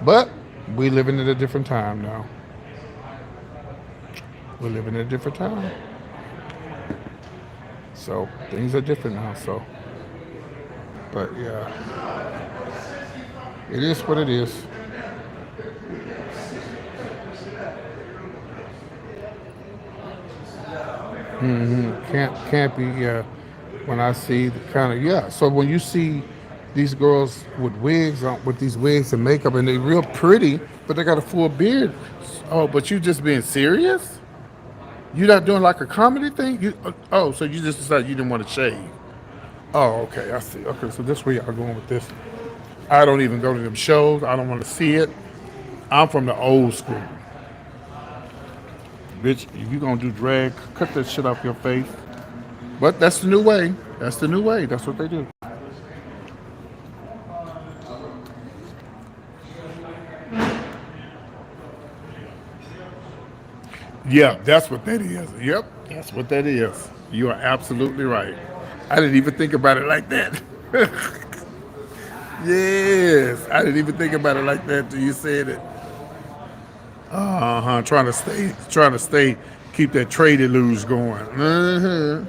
But we living in a different time now. We're living in a different time. So things are different now. So, but yeah, it is what it is. Can't be. Yeah, when I see the kind of yeah. So when you see these girls with wigs on, with these wigs and makeup, and they real pretty, but they got a full beard. Oh, but you just being serious? You not doing like a comedy thing? Oh, so you just decided you didn't want to shave? Oh, okay, I see. Okay, so this where y'all going with this. I don't even go to them shows. I don't want to see it. I'm from the old school. Bitch, if you gonna do drag, cut that shit off your face. But that's the new way. That's the new way. That's what they do. Yeah, that's what that is. Yep, that's what that is. You are absolutely right. I didn't even think about it like that. Yes, I didn't even think about it like that till you said it. Trying to stay, keep that trade illusion going.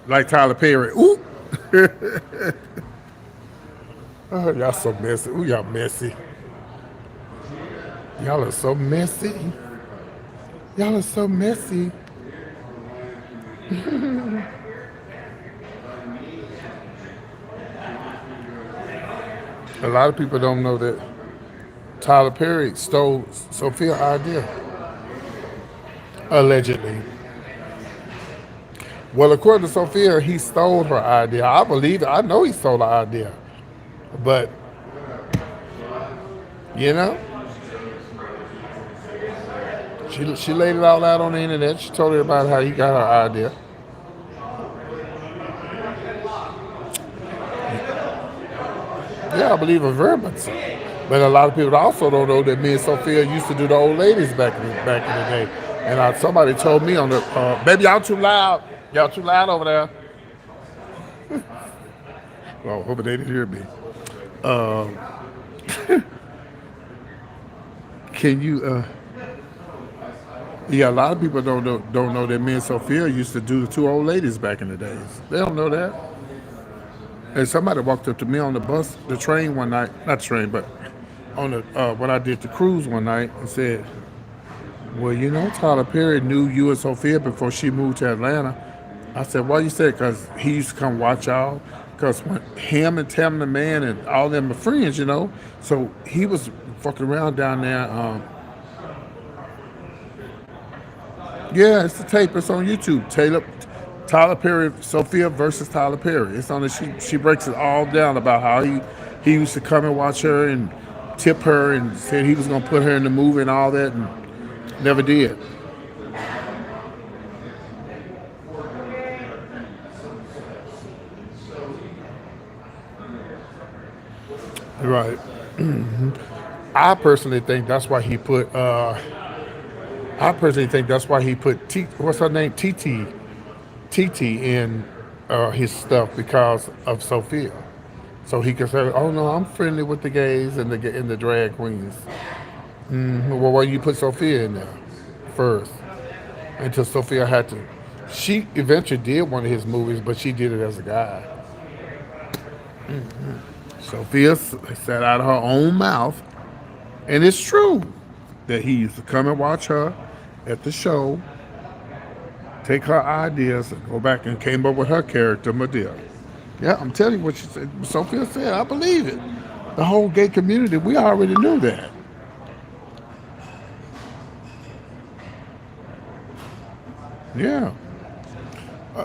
Like Tyler Perry. Ooh. Oh, y'all so messy. Ooh, y'all messy. Y'all are so messy. Y'all are so messy. A lot of people don't know that Tyler Perry stole Sophia's idea. Allegedly. Well, according to Sophia, he stole her idea. I believe it. I know he stole the idea. But, you know, she laid it all out on the internet. She told everybody how he got her idea. Yeah, I believe it very much so. But a lot of people also don't know that me and Sophia used to do the old ladies back in the day. And somebody told me on the, baby, y'all too loud. Y'all too loud over there. Well, hope they didn't hear me. Can you, yeah, a lot of people don't know that me and Sophia used to do the two old ladies back in the days. They don't know that. And somebody walked up to me on the train one night, not the train, but on the when I did the cruise one night, and said, well, you know, Tyler Perry knew you and Sophia before she moved to Atlanta. I said, why you say it? Because he used to come watch y'all. Because when him and Tam the Man and all them are friends, you know. So he was fucking around down there. Yeah, it's the tape. It's on YouTube. Tyler Perry, Sophia versus Tyler Perry. It's on the, she breaks it all down about how he used to come and watch her and tip her and said he was going to put her in the movie and all that and never did. Right. I personally think that's why he put. I personally think that's why he put what's her name, TT in his stuff because of Sophia. So he could say, "Oh no, I'm friendly with the gays and the drag queens." Well, why you put Sophia in there first? Until Sophia had to. She eventually did one of his movies, but she did it as a guy. Sophia said out of her own mouth, and it's true that he used to come and watch her at the show, take her ideas, and go back and came up with her character, Medea. Yeah, I'm telling you what she said. Sophia said, I believe it. The whole gay community, we already knew that. Yeah.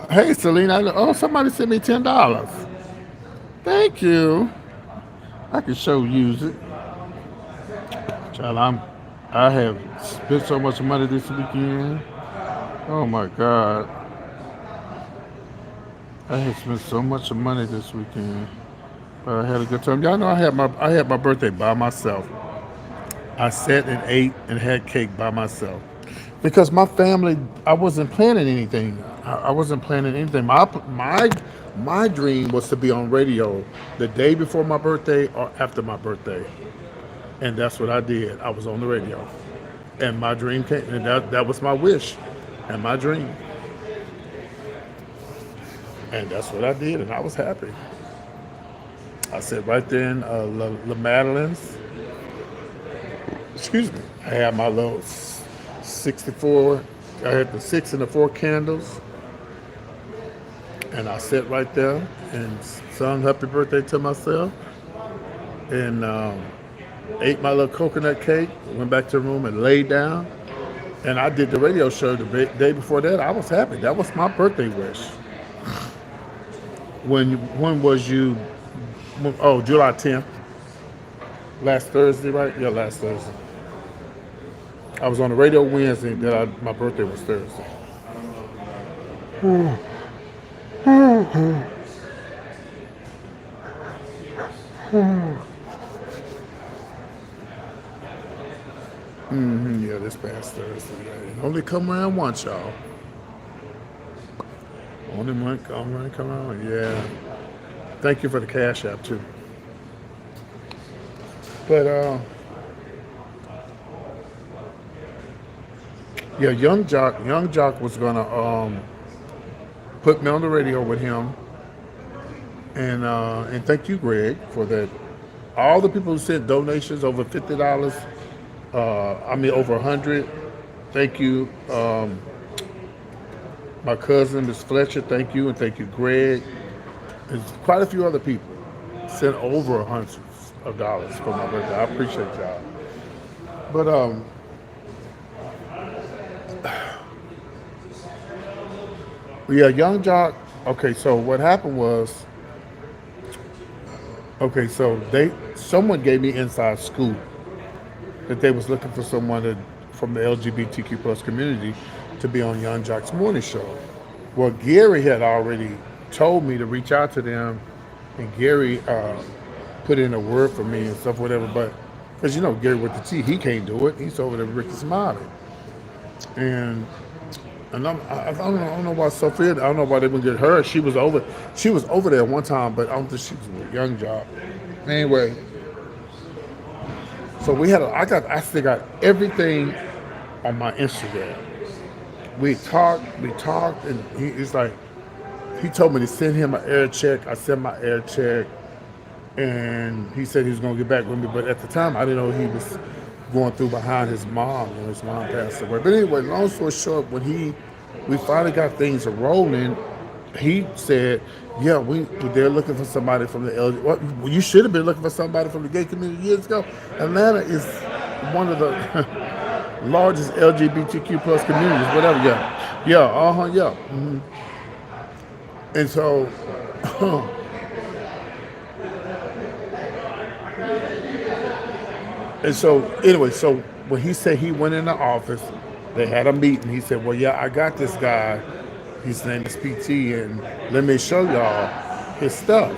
Hey, Selena. Oh, somebody sent me $10. Thank you. I can show use it. Child, I have spent so much money this weekend. Oh my God. I have spent so much money this weekend. But I had a good time. Y'all know I had my birthday by myself. I sat and ate and had cake by myself. Because my family, I wasn't planning anything. I wasn't planning anything. My dream was to be on radio the day before my birthday or after my birthday. And that's what I did. I was on the radio. And my dream came, and that was my wish and my dream. And that's what I did, and I was happy. I sat right there in La Madeleine's. Excuse me. I had my little 64. I had the 6 and the 4 candles, and I sat right there and sung "Happy Birthday" to myself, and ate my little coconut cake. Went back to the room and laid down, and I did the radio show the day before that. I was happy. That was my birthday wish. When was you? Oh, July 10th. Last Thursday, right? Yeah, last Thursday. I was on the radio Wednesday. My birthday was Thursday. Yeah, this past Thursday. Yeah. Only come around once, y'all. Only one come around. Yeah. Thank you for the cash app too. But yeah, Young Jock was gonna put me on the radio with him, and thank you, Greg, for that. All the people who sent donations over $50, over 100. Thank you, my cousin Miss Fletcher. Thank you, and thank you, Greg. There's quite a few other people sent over hundreds of dollars for my birthday. I appreciate y'all. But yeah, Young Jock. Okay, so what happened was, someone gave me inside scoop that they was looking for from the LGBTQ plus community to be on Young Jock's morning show. Well, Gary had already told me to reach out to them, and Gary put in a word for me and stuff, whatever. But because Gary with the T, he can't do it. He's over there with Ricky Smiley, and I don't know why Sophia. I don't know why they wouldn't get her. She was over. She was over there one time, but I don't think she was with Young Jock. Anyway, so I still got everything on my Instagram. We talked, and it's like he told me to send him an air check. I sent my air check, and he said he was gonna get back with me. But at the time, I didn't know he was going through behind his mom when his mom passed away. But anyway, long story short, when we finally got things rolling, he said, "Yeah, they're looking for somebody from the LGBT. Well, you should have been looking for somebody from the gay community years ago. Atlanta is one of the largest LGBTQ plus communities. Whatever. Yeah. And so." And so, anyway, so when he said he went in the office, they had a meeting. He said, "Well, yeah, I got this guy. His name is PT, and let me show y'all his stuff."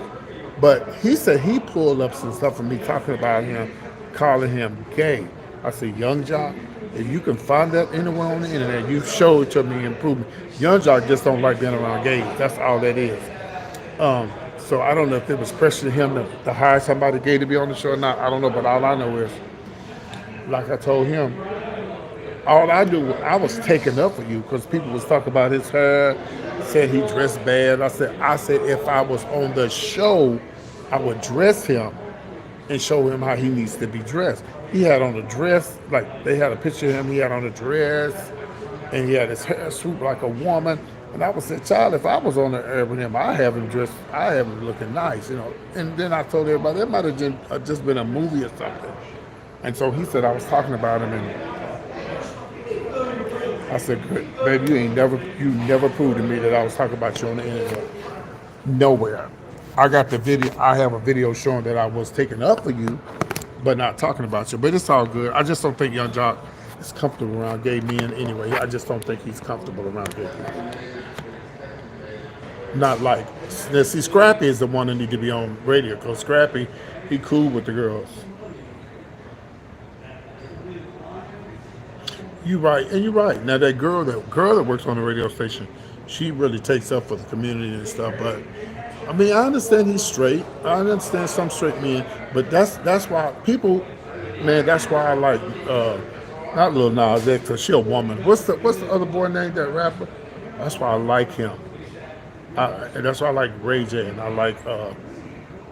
But he said he pulled up some stuff from me talking about him, calling him gay. I said, Young Jock, if you can find that anywhere on the internet, you show it to me and prove me. Young Jock just don't like being around gays. That's all that is. So I don't know if it was pressuring him to hire somebody gay to be on the show or not. I don't know, but all I know is, like I told him, all I do, I was taken up for you because people was talking about his hair, said he dressed bad. I said if I was on the show, I would dress him and show him how he needs to be dressed. He had on a dress, like they had a picture of him, he had on a dress, and he had his hair swooped like a woman. And I would say, child, if I was on the air with him, I have him dressed, I have him looking nice, you know. And then I told everybody, that might have just been a movie or something. And so he said I was talking about him, and I said, "Good, baby, you never proved to me that I was talking about you on the internet. Nowhere. I got the video. I have a video showing that I was taking up for you, but not talking about you. But it's all good. I just don't think Young Jock is comfortable around gay men anyway. I just don't think he's comfortable around gay people. Not like, see, Scrappy is the one that need to be on radio because Scrappy, he cool with the girls. You're right, and you're right. Now that girl that works on the radio station, she really takes up for the community and stuff. But I mean, I understand he's straight. I understand some straight men, but that's why people, man. That's why I like not Lil Nas X because she a woman. What's the other boy named that rapper? That's why I like him. And that's why I like Ray J and I like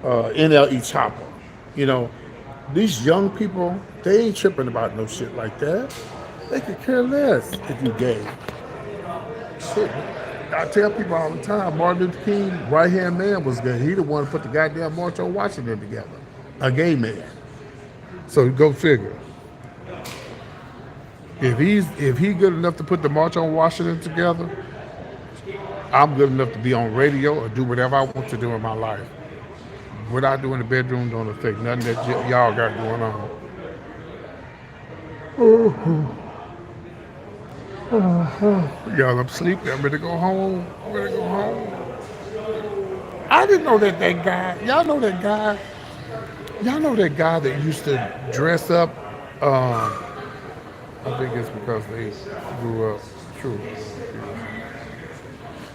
NLE Chopper. You know, these young people, they ain't tripping about no shit like that. They could care less if you gay. Shit. I tell people all the time, Martin Luther King, right-hand man was gay. He the one who put the goddamn March on Washington together. A gay man. So go figure. If he good enough to put the March on Washington together, I'm good enough to be on radio or do whatever I want to do in my life. What I do in the bedroom don't affect nothing that y'all got going on. Y'all, I'm sleepy. I'm ready to go home. I didn't know that guy. Y'all know that guy. Y'all know that guy that used to dress up. I think it's because they grew up. True.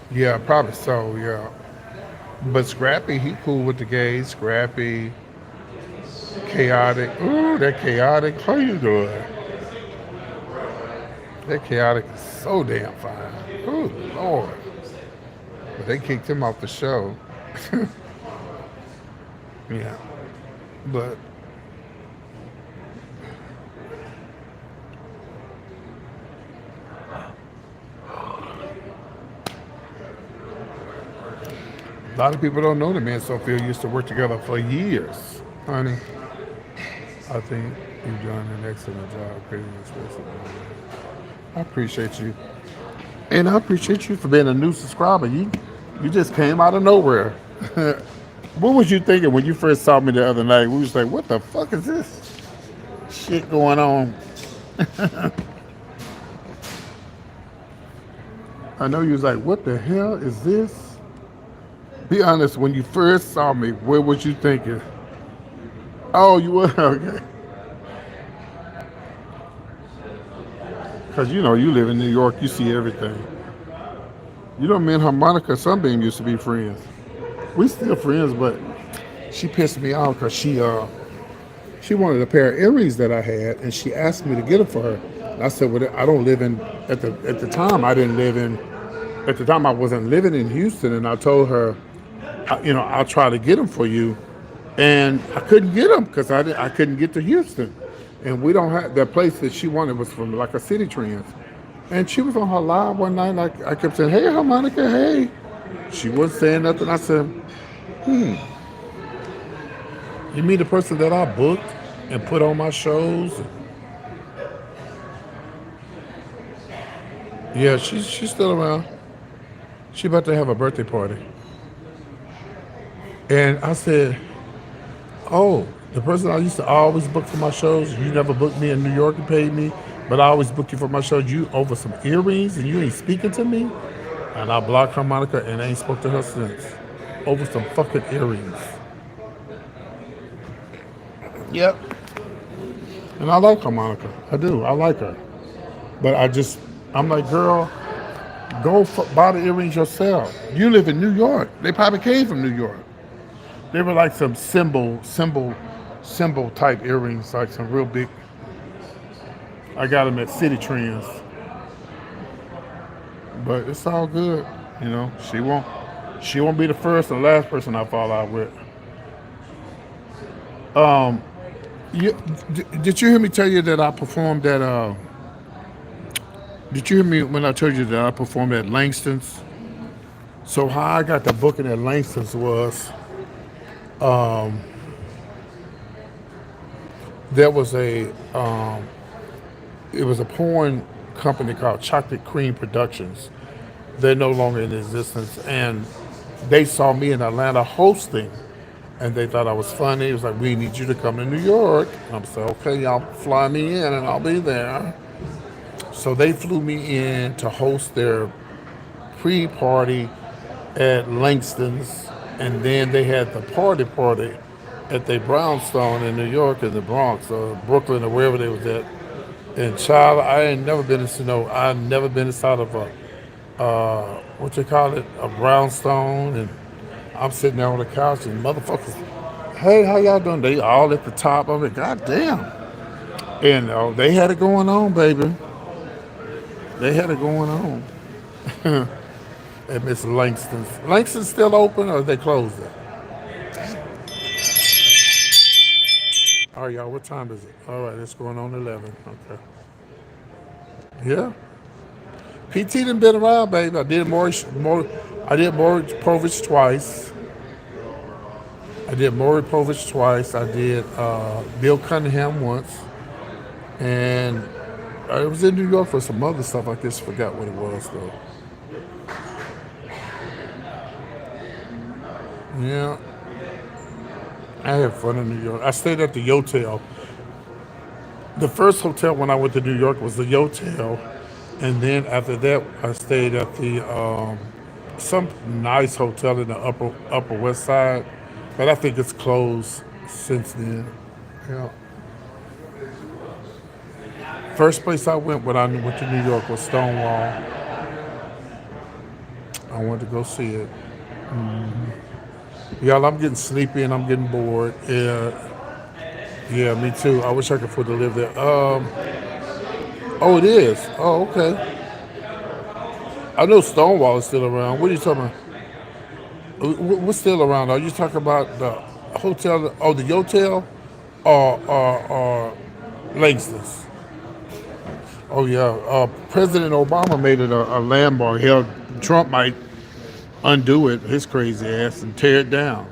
Yeah, probably so. Yeah. But Scrappy, he cool with the gays. Scrappy, chaotic. Ooh, that chaotic. How you doing? That chaotic is so damn fine. Ooh, Lord. But they kicked him off the show. Yeah. But a lot of people don't know that me and Sophia used to work together for years. Honey, I think you've done an excellent job creating this recipe. I appreciate you. And I appreciate you for being a new subscriber. You just came out of nowhere. What was you thinking when you first saw me the other night? We was like, what the fuck is this shit going on? I know you was like, what the hell is this? Be honest, when you first saw me, what was you thinking? Oh, you were? Okay. Because, you know, you live in New York, you see everything. You know, me and Harmonica Sunbeam used to be friends. We still friends, but she pissed me off because she wanted a pair of earrings that I had, and she asked me to get them for her. And I said, well, I don't live in, at the time, I wasn't living in Houston, and I told her, I'll try to get them for you. And I couldn't get them because I couldn't get to Houston. And we don't have, that place that she wanted was from like a City Trends. And she was on her live one night, and I kept saying, hey, Harmonica, hey. She wasn't saying nothing. I said, you mean the person that I booked and put on my shows? Yeah, she's still around. She about to have a birthday party. And I said, oh, the person I used to always book for my shows, you never booked me in New York and paid me, but I always booked you for my shows, you over some earrings and you ain't speaking to me? And I blocked Harmonica and I ain't spoke to her since. Over some fucking earrings. Yep. And I like harmonica. I do. I like her. But I'm like, girl, go buy the earrings yourself. You live in New York. They probably came from New York. They were like some symbol type earrings, like some real big. I got them at City Trends, but it's all good. You know, she won't be the first or last person I fall out with. You, did you hear me tell you that I performed at? Did you hear me when I told you that I performed at Langston's? So how I got the booking at Langston's was there was it was a porn company called Chocolate Cream Productions. They're no longer in existence, and they saw me in Atlanta hosting, and they thought I was funny. It was like, we need you to come to New York. I'm saying, okay, y'all fly me in, and I'll be there. So they flew me in to host their pre-party at Langston's, and then they had the party at the Brownstone in New York, in the Bronx, or Brooklyn, or wherever they was at. And child, I ain't never been in I never been inside of a what you call it, a brownstone, and I'm sitting there on the couch, and motherfuckers, hey, how y'all doing? They all at the top of it. God damn. And they had it going on, baby. They had it going on at Miss Langston's. Langston's still open, or they closed it? All right, y'all. What time is it? All right, it's going on 11. Okay. Yeah. PT done been around, baby. I did Maury Povich twice. I did Maury Povich twice. I did Bill Cunningham once, and I was in New York for some other stuff. I just forgot what it was though. Yeah, I had fun in New York. I stayed at the Yotel. The first hotel when I went to New York was the Yotel, and then after that, I stayed at the some nice hotel in the Upper West Side, but I think it's closed since then. Yeah. First place I went when I went to New York was Stonewall. I wanted to go see it. Y'all, I'm getting sleepy and I'm getting bored. Yeah, me too. I wish I could afford to live there. Oh, it is. Oh, okay. I know Stonewall is still around. What are you talking about? What's still around? Are you talking about the hotel? Oh, the Yotel, or Langston's? Oh yeah. President Obama made it a landmark. Hell, Trump might undo it, his crazy ass, and tear it down.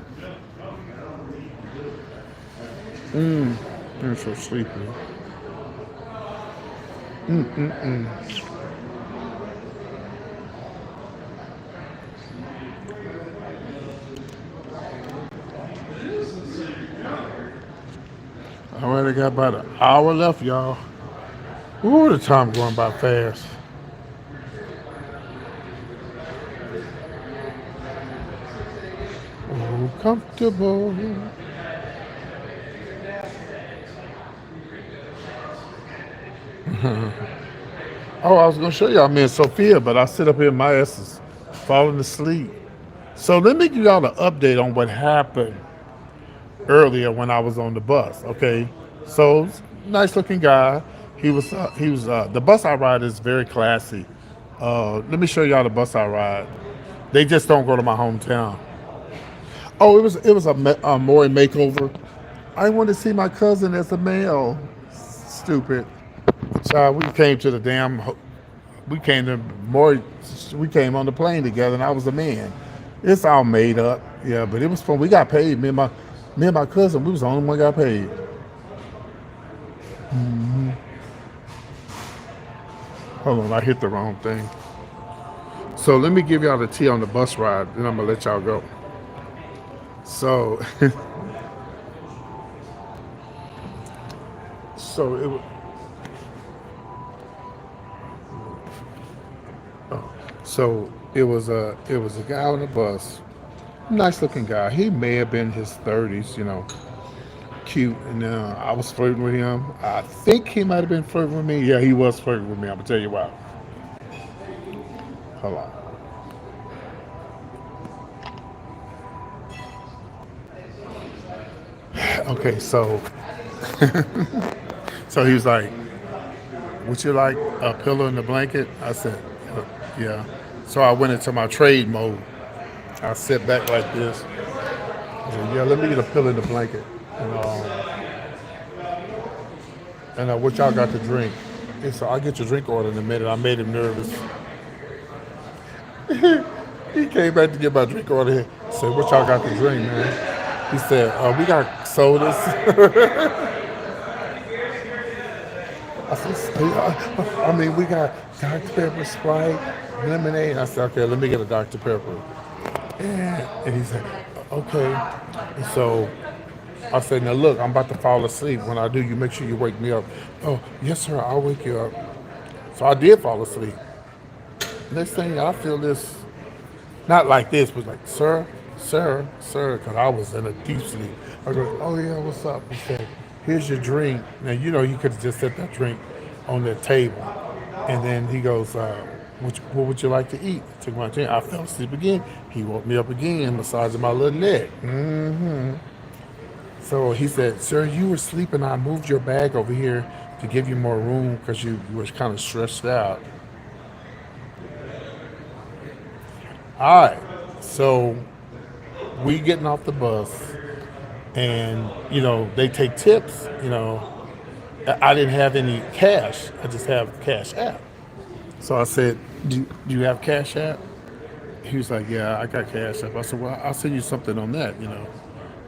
I'm so sleepy. I already got about an hour left, y'all. Ooh, the time going by fast. Oh, comfortable. Oh, I was gonna show y'all me and Sophia, but I sit up here, my ass is falling asleep. So let me give y'all an update on what happened earlier when I was on the bus. Okay, so nice looking guy. The bus I ride is very classy. Let me show y'all the bus I ride. They just don't go to my hometown. Oh, it was a Maury makeover. I wanted to see my cousin as a male. Stupid. Child, we came to the damn. We came to Maury. We came on the plane together, and I was a man. It's all made up. Yeah, but it was fun. We got paid. Me and my cousin. We was the only one got paid. Hold on, I hit the wrong thing. So let me give y'all the tea on the bus ride, and I'm gonna let y'all go. So, so it. So it was a guy on the bus, nice looking guy. He may have been his 30s, cute, and I was flirting with him. I think he might have been flirting with me. Yeah, he was flirting with me. I'm gonna tell you why. Hold on. Okay, so he was like, "Would you like a pillow and a blanket?" I said, "Yeah." So I went into my trade mode. I sit back like this. I said, "Yeah, let me get a pillow and a blanket." And what y'all got to drink? And so I'll get your drink order in a minute. I made him nervous. He came back to get my drink order. He said, "What y'all got to drink, man?" He said, "We got sodas." I said, I mean, we got Dr. Pepper, Sprite, lemonade. I said, "Okay, let me get a Dr. Pepper." And he said, "Okay." And so I said, "Now look, I'm about to fall asleep. When I do, you make sure you wake me up." "Oh, yes, sir, I'll wake you up." So I did fall asleep. Next thing I feel this, not like this, but like, "Sir, sir, sir," because I was in a deep sleep. I go, "Oh yeah, what's up?" He said, "Here's your drink." Now you could have just set that drink on the table, and then he goes, what would you like to eat?" I took my drink. I fell asleep again. He woke me up again, massaging my little neck. So he said, "Sir, you were sleeping. I moved your bag over here to give you more room because you were kind of stressed out." All right. So we getting off the bus, and they take tips. I didn't have any cash. I just have Cash App. So I said, "Do you have Cash App?" He was like, "Yeah, I got Cash App." I said, "Well, I'll send you something on that."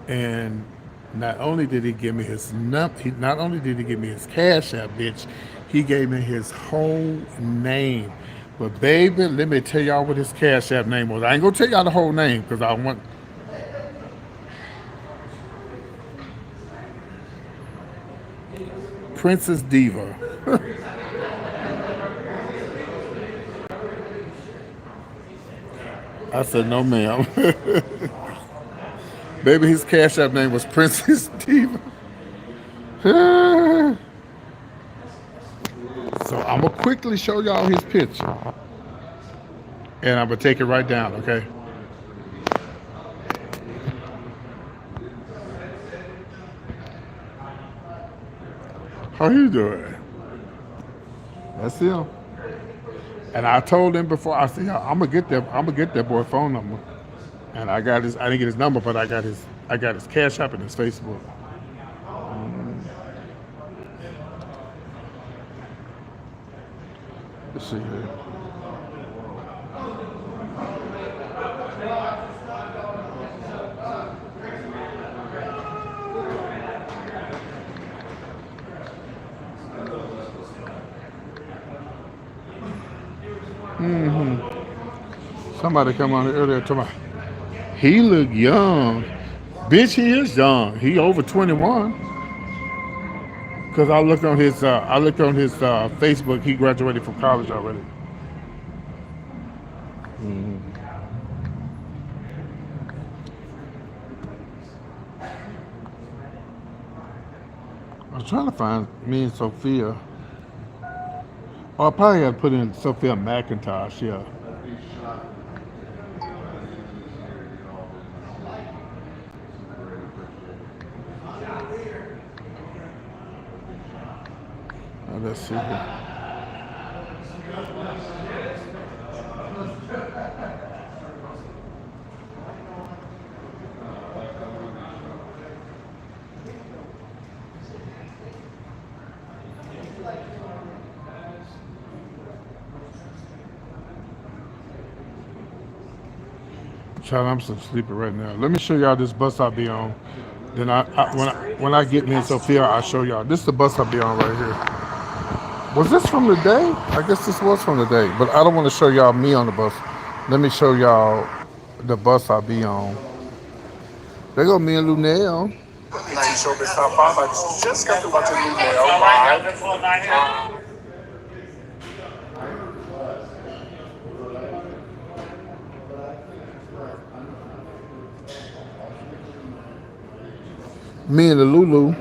And not only did he give me not only did he give me his Cash App, bitch, he gave me his whole name. But baby, let me tell y'all what his Cash App name was. I ain't gonna tell y'all the whole name because I want Princess Diva. I said, "No, ma'am." Baby, his Cash App name was Princess Diva. So I'm gonna quickly show y'all his picture, and I'm gonna take it right down. Okay? How you doing? That's him. And I told him before. I said, "I'm gonna get that. I'm gonna get that boy phone number." And I got his. I didn't get his number, but I got his. I got his Cash App and his Facebook. Let's see here. Somebody come on earlier to my. He look young. Bitch, he is young. He over 21. Cause I looked on his Facebook. He graduated from college already. I was trying to find me and Sophia. Oh, I probably had to put in Sophia McIntosh. Yeah. Let's see here. Child, I'm so sleepy right now. Let me show y'all this bus I'll be on. Then when I get me and Sophia, I'll show y'all. This is the bus I'll be on right here. Was this from the day? I guess this was from the day, but I don't want to show y'all me on the bus. Let me show y'all the bus I'll be on. There go me and Lunel. Nice show, Miss Top 5. I just got to watch Lunel live. Me and the Lulu.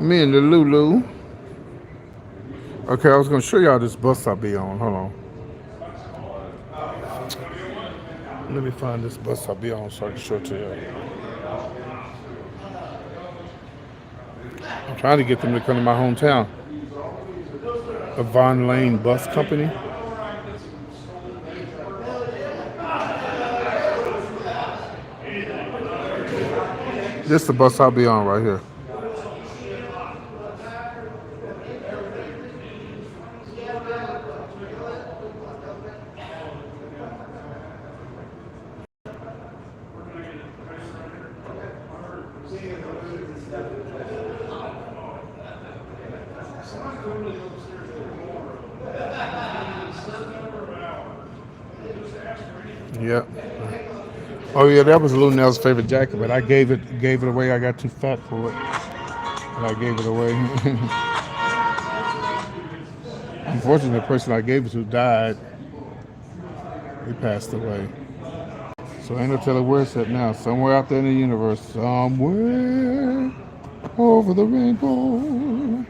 Me and the Lulu. Okay, I was gonna show y'all this bus I be on. Hold on. Let me find this bus I be on so I can show it to you. I'm trying to get them to come to my hometown. A Von Lane Bus Company. This is the bus I'll be on right here. Yep. Oh yeah, that was Lou Nell's favorite jacket, but I gave it away. I got too fat for it, and I gave it away. Unfortunately, the person I gave it to died. He passed away. So ain't no telling where it's at now. Somewhere out there in the universe. Somewhere over the rainbow.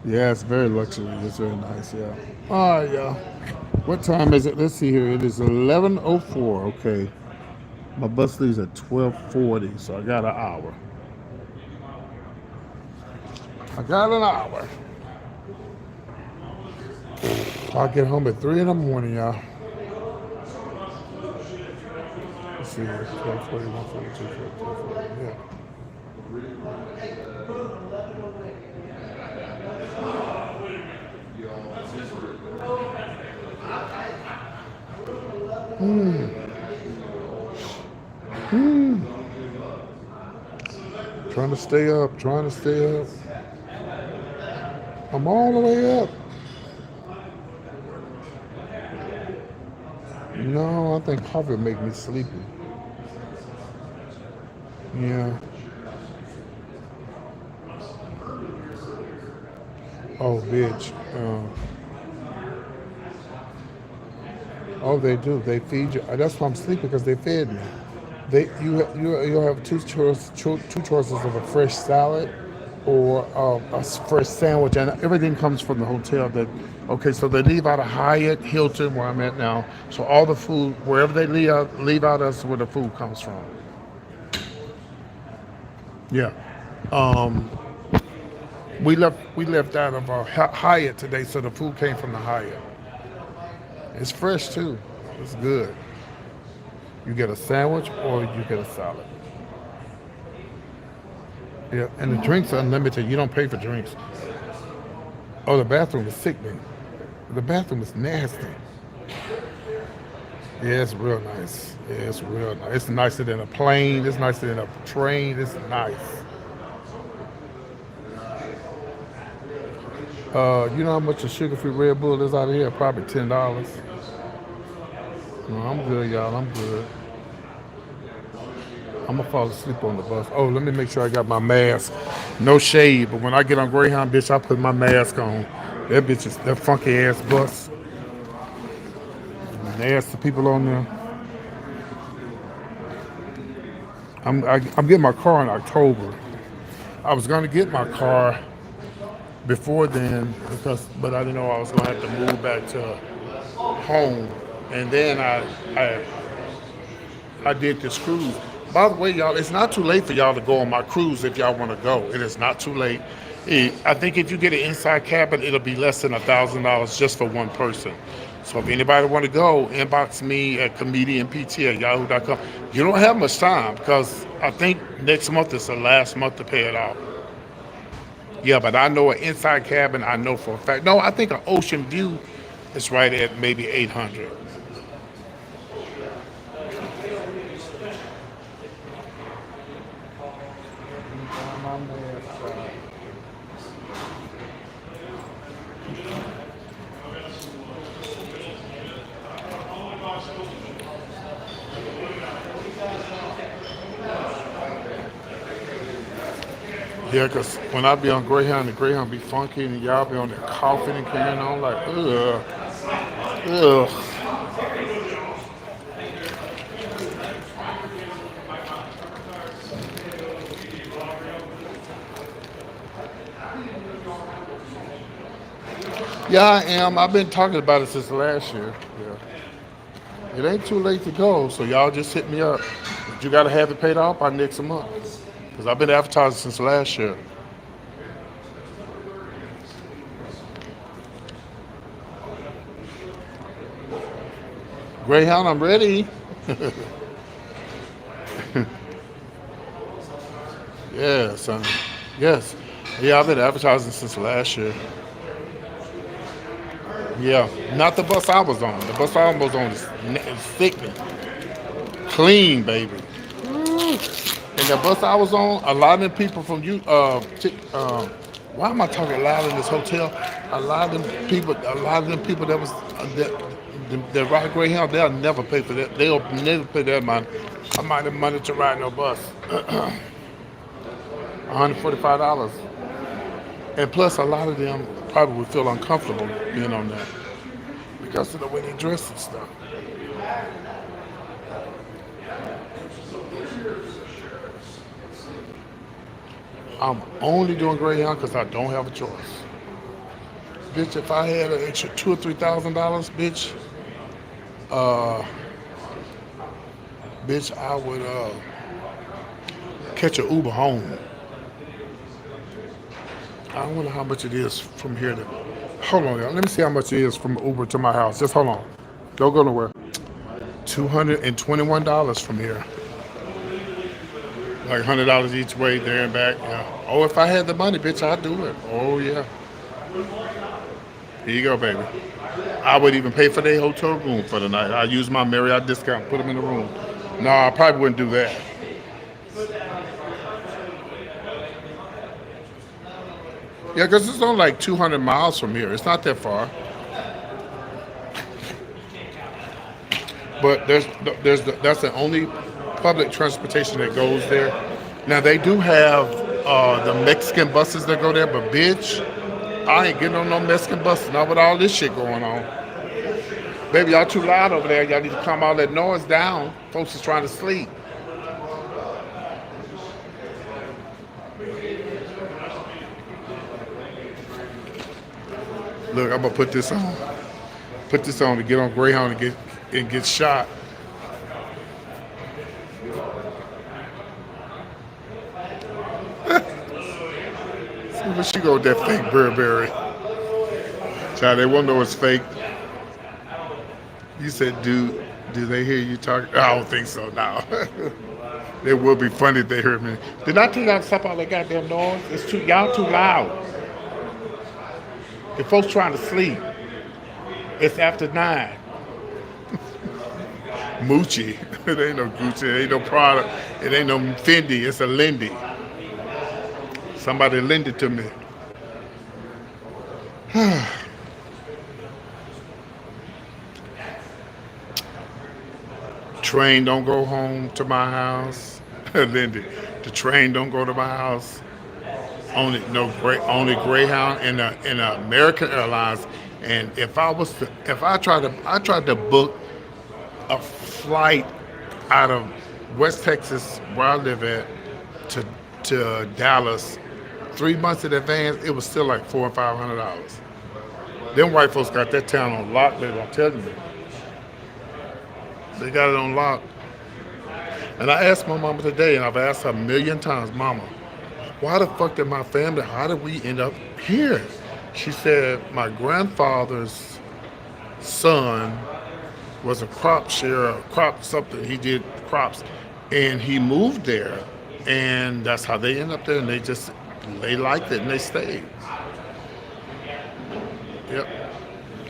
Yeah, it's very luxury. It's very nice, yeah. All right, y'all. What time is it? Let's see here. It is 11:04. Okay. My bus leaves at 12:40, so I got an hour. I got an hour. I'll get home at 3 in the morning, y'all. Let's see here. 12:40, 1:42, 12:40. Yeah. Trying to stay up, trying to stay up. I'm all the way up. No, I think coffee will make me sleepy. Yeah. Oh, bitch. Oh, they do. They feed you. That's why I'm sleeping, because they fed me. You'll have two choices of a fresh salad or a fresh sandwich, and everything comes from the hotel. Okay, so they leave out of Hyatt, Hilton, where I'm at now. So all the food, wherever they leave out, that's where the food comes from. Yeah. We left out of Hyatt today, so the food came from the Hyatt. It's fresh too. It's good. You get a sandwich or you get a salad. Yeah, and the drinks are unlimited. You don't pay for drinks. Oh, the bathroom is sickening. The bathroom is nasty. Yeah, it's real nice. Yeah, it's real nice. It's nicer than a plane. It's nicer than a train. It's nice. You know how much a sugar-free Red Bull is out of here? Probably $10. No, I'm good, y'all. I'm good. I'm gonna fall asleep on the bus. Oh, let me make sure I got my mask. No shade, but when I get on Greyhound, bitch, I put my mask on. That bitch is that funky ass bus. Nasty people on there. I'm getting my car in October. I was gonna get my car before then, but I didn't know I was gonna have to move back to home, and then I did this cruise. By the way, y'all, it's not too late for y'all to go on my cruise if y'all want to go. It is not too late. I think if you get an inside cabin, it'll be less than $1,000 just for one person. So if anybody want to go, inbox me at comedianpt@yahoo.com. You don't have much time, because I think next month is the last month to pay it off. Yeah, but I know an inside cabin, I know for a fact. No, I think an ocean view is right at maybe 800. Yeah, cause when I be on Greyhound, the Greyhound be funky, and y'all be on there coughing and carrying on like, ugh, ugh. Yeah, I am. I've been talking about it since last year. Yeah. It ain't too late to go, so y'all just hit me up. But you gotta have it paid off by next month. Cause I've been advertising since last year. Greyhound, I'm ready. Yeah, son. Yes. Yeah, I've been advertising since last year. Yeah. Not the bus I was on. The bus I was on is sickening. Clean, baby. And the bus I was on, a lot of them people from you, why am I talking loud in this hotel? A lot of them people that was that ride Greyhound, they'll never pay for that. They'll never pay that money. I might have money to ride no bus. $145. And plus, a lot of them probably would feel uncomfortable being on that because of the way they dress and stuff. I'm only doing Greyhound because I don't have a choice. Bitch, if I had an extra $2,000 or $3,000, uh, bitch, I would catch an Uber home. I don't know how much it is from here to. Hold on, y'all. Let me see how much it is from Uber to my house. Just hold on. Don't go nowhere. $221 from here. Like $100 each way there and back. Yeah. Oh, if I had the money, bitch, I'd do it. Oh yeah. Here you go, baby. I would even pay for their hotel room for the night. I'd use my Marriott discount, put them in the room. No, I probably wouldn't do that. Yeah, because it's only like 200 miles from here. It's not that far. But that's the only public transportation that goes there. Now they do have the Mexican buses that go there, but bitch, I ain't getting on no Mexican buses. Not with all this shit going on. Baby, y'all too loud over there. Y'all need to calm all that noise down. Folks is trying to sleep. Look, I'm gonna put this on. Put this on to get on Greyhound and get shot. See what she go with that fake Burberry. Child, they won't know it's fake. You said, do they hear you talking? I don't think so now. It would be funny if they heard me. Did I tell y'all to stop all that goddamn noise? Y'all too loud. The folks trying to sleep. It's after 9. Moochie. It ain't no Gucci. It ain't no Prada. It ain't no Fendi. It's a Lindy. Somebody lend it to me. Train don't go home to my house. Lindy. The train don't go to my house. Only Greyhound and American Airlines. And I tried to book a flight out of West Texas, where I live at, to Dallas, 3 months in advance. It was still like $400 or $500. Them white folks got that town on lock, baby. I'm telling you, they got it on lock. And I asked my mama today, and I've asked her a million times, Mama, why the fuck did my family? How did we end up here? She said my grandfather's son was a crop shearer, crop something. He did crops, and he moved there, and that's how they ended up there. And they liked it and they stayed. Yep,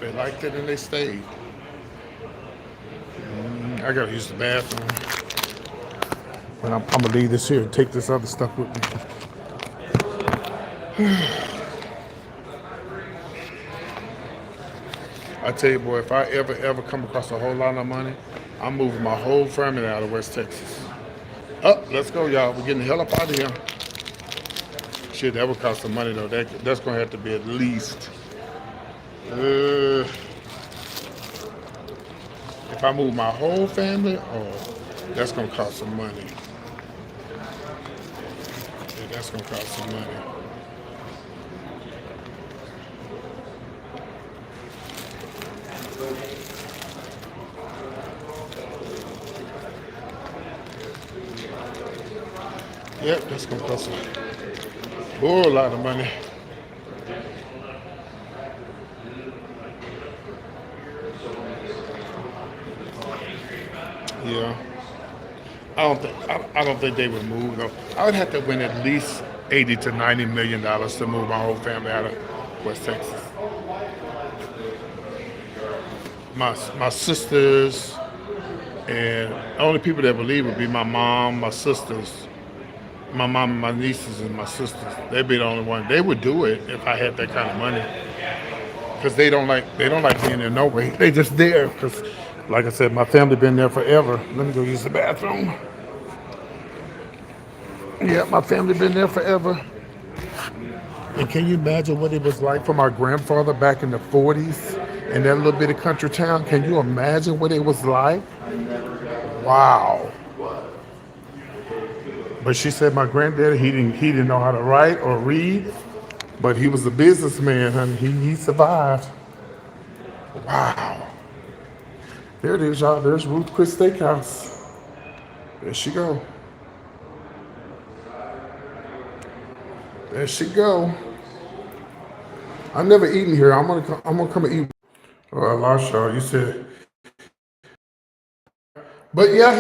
they liked it and they stayed. I gotta use the bathroom, but I'm gonna leave this here and take this other stuff with me. I tell you, boy, if I ever come across a whole lot of money, I'm moving my whole family out of West Texas. Let's go, y'all. We're getting the hell up out of here. Shit, that would cost some money though. That's gonna have to be at least. Uh, if I move my whole family, oh, that's gonna cost some money. Yeah, that's gonna cost some money. Yep, that's gonna cost a whole lot of money. Yeah. I don't think they would move though. I would have to win at least 80 to 90 million dollars to move my whole family out of West Texas. My sisters and the only people that would leave would be my mom, my sisters, my mom and my nieces and my sisters. They'd be the only one. They would do it if I had that kind of money. Because they don't like being there no way. They just there because, like I said, my family been there forever. Let me go use the bathroom. Yeah, my family been there forever. And can you imagine what it was like for my grandfather back in the 40s in that little bit of country town? Can you imagine what it was like? Wow. But she said my granddaddy, he didn't know how to write or read, but he was a businessman, honey. He survived. Wow. There it is, y'all. There's Ruth Chris Steakhouse. There she go. There she go. I've never eaten here. I'm gonna come and eat. Oh, I lost y'all. You said, but yeah.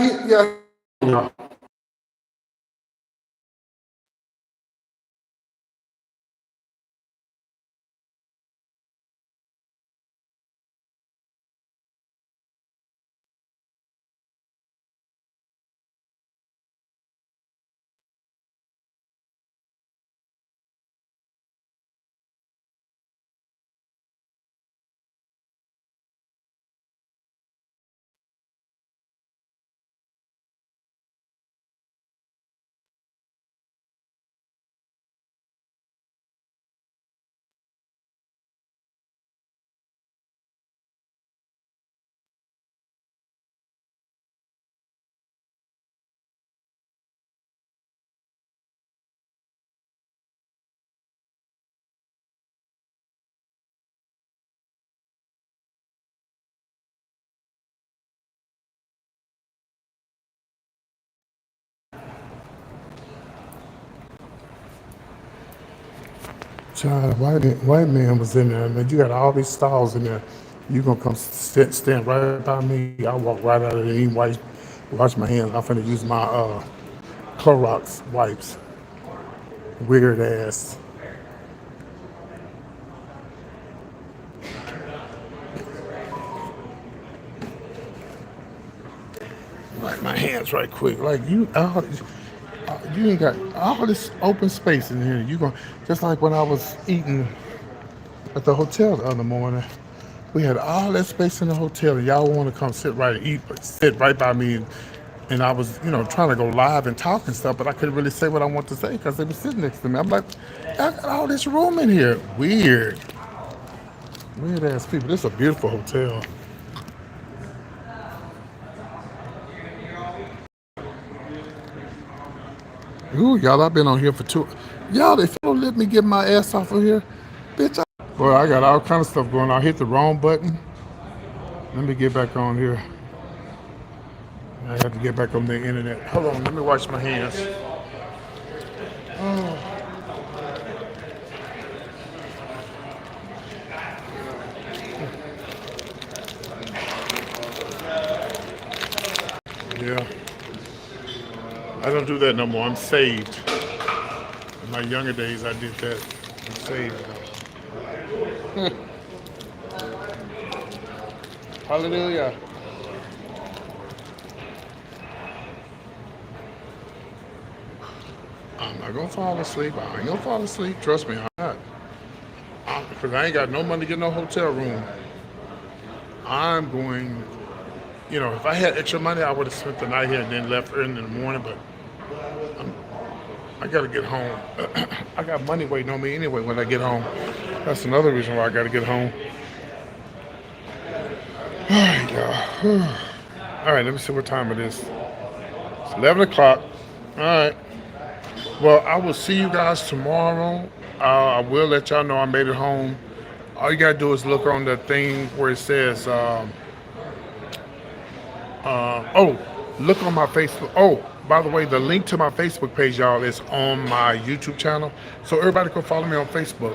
Child, white man was in there, man. You got all these stalls in there. You gonna come stand right by me? I walk right out of there, ain't wash my hands. I'm finna use my Clorox wipes. Weird ass. Wipe my hands right quick. Like you ain't got all this open space in here. You going just like when I was eating at the hotel the other morning. We had all that space in the hotel, and y'all want to come sit right by me. And I was, trying to go live and talk and stuff, but I couldn't really say what I want to say because they were sitting next to me. I'm like, I got all this room in here. Weird ass people. This is a beautiful hotel. Ooh, y'all, I've been on here for Y'all, if you don't let me get my ass off of here, bitch. Boy, I got all kind of stuff going on. I hit the wrong button. Let me get back on here. I have to get back on the internet. Hold on, let me wash my hands. Oh, yeah. I don't do that no more. I'm saved. In my younger days, I did that. I'm saved. Hallelujah. I'm not gonna fall asleep. I ain't gonna fall asleep. Trust me, I'm not. Because I ain't got no money to get no hotel room. I'm going, if I had extra money, I would have spent the night here and then left early in the morning. But I gotta get home. I got money waiting on me anyway when I get home. That's another reason why I gotta get home. All right, y'all. All right, let me see what time it is. It's 11 o'clock. All right. Well, I will see you guys tomorrow. I will let y'all know I made it home. All you gotta do is look on the thing where it says, oh, look on my Facebook. Oh, by the way, the link to my Facebook page, y'all, is on my YouTube channel. So everybody can follow me on Facebook.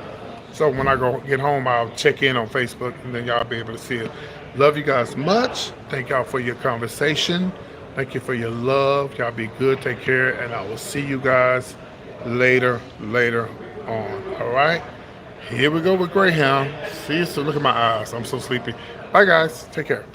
So when I go get home, I'll check in on Facebook and then y'all be able to see it. Love you guys much. Thank y'all for your conversation. Thank you for your love. Y'all be good. Take care. And I will see you guys later on. All right. Here we go with Greyhound. See you soon. Look at my eyes. I'm so sleepy. Bye, guys. Take care.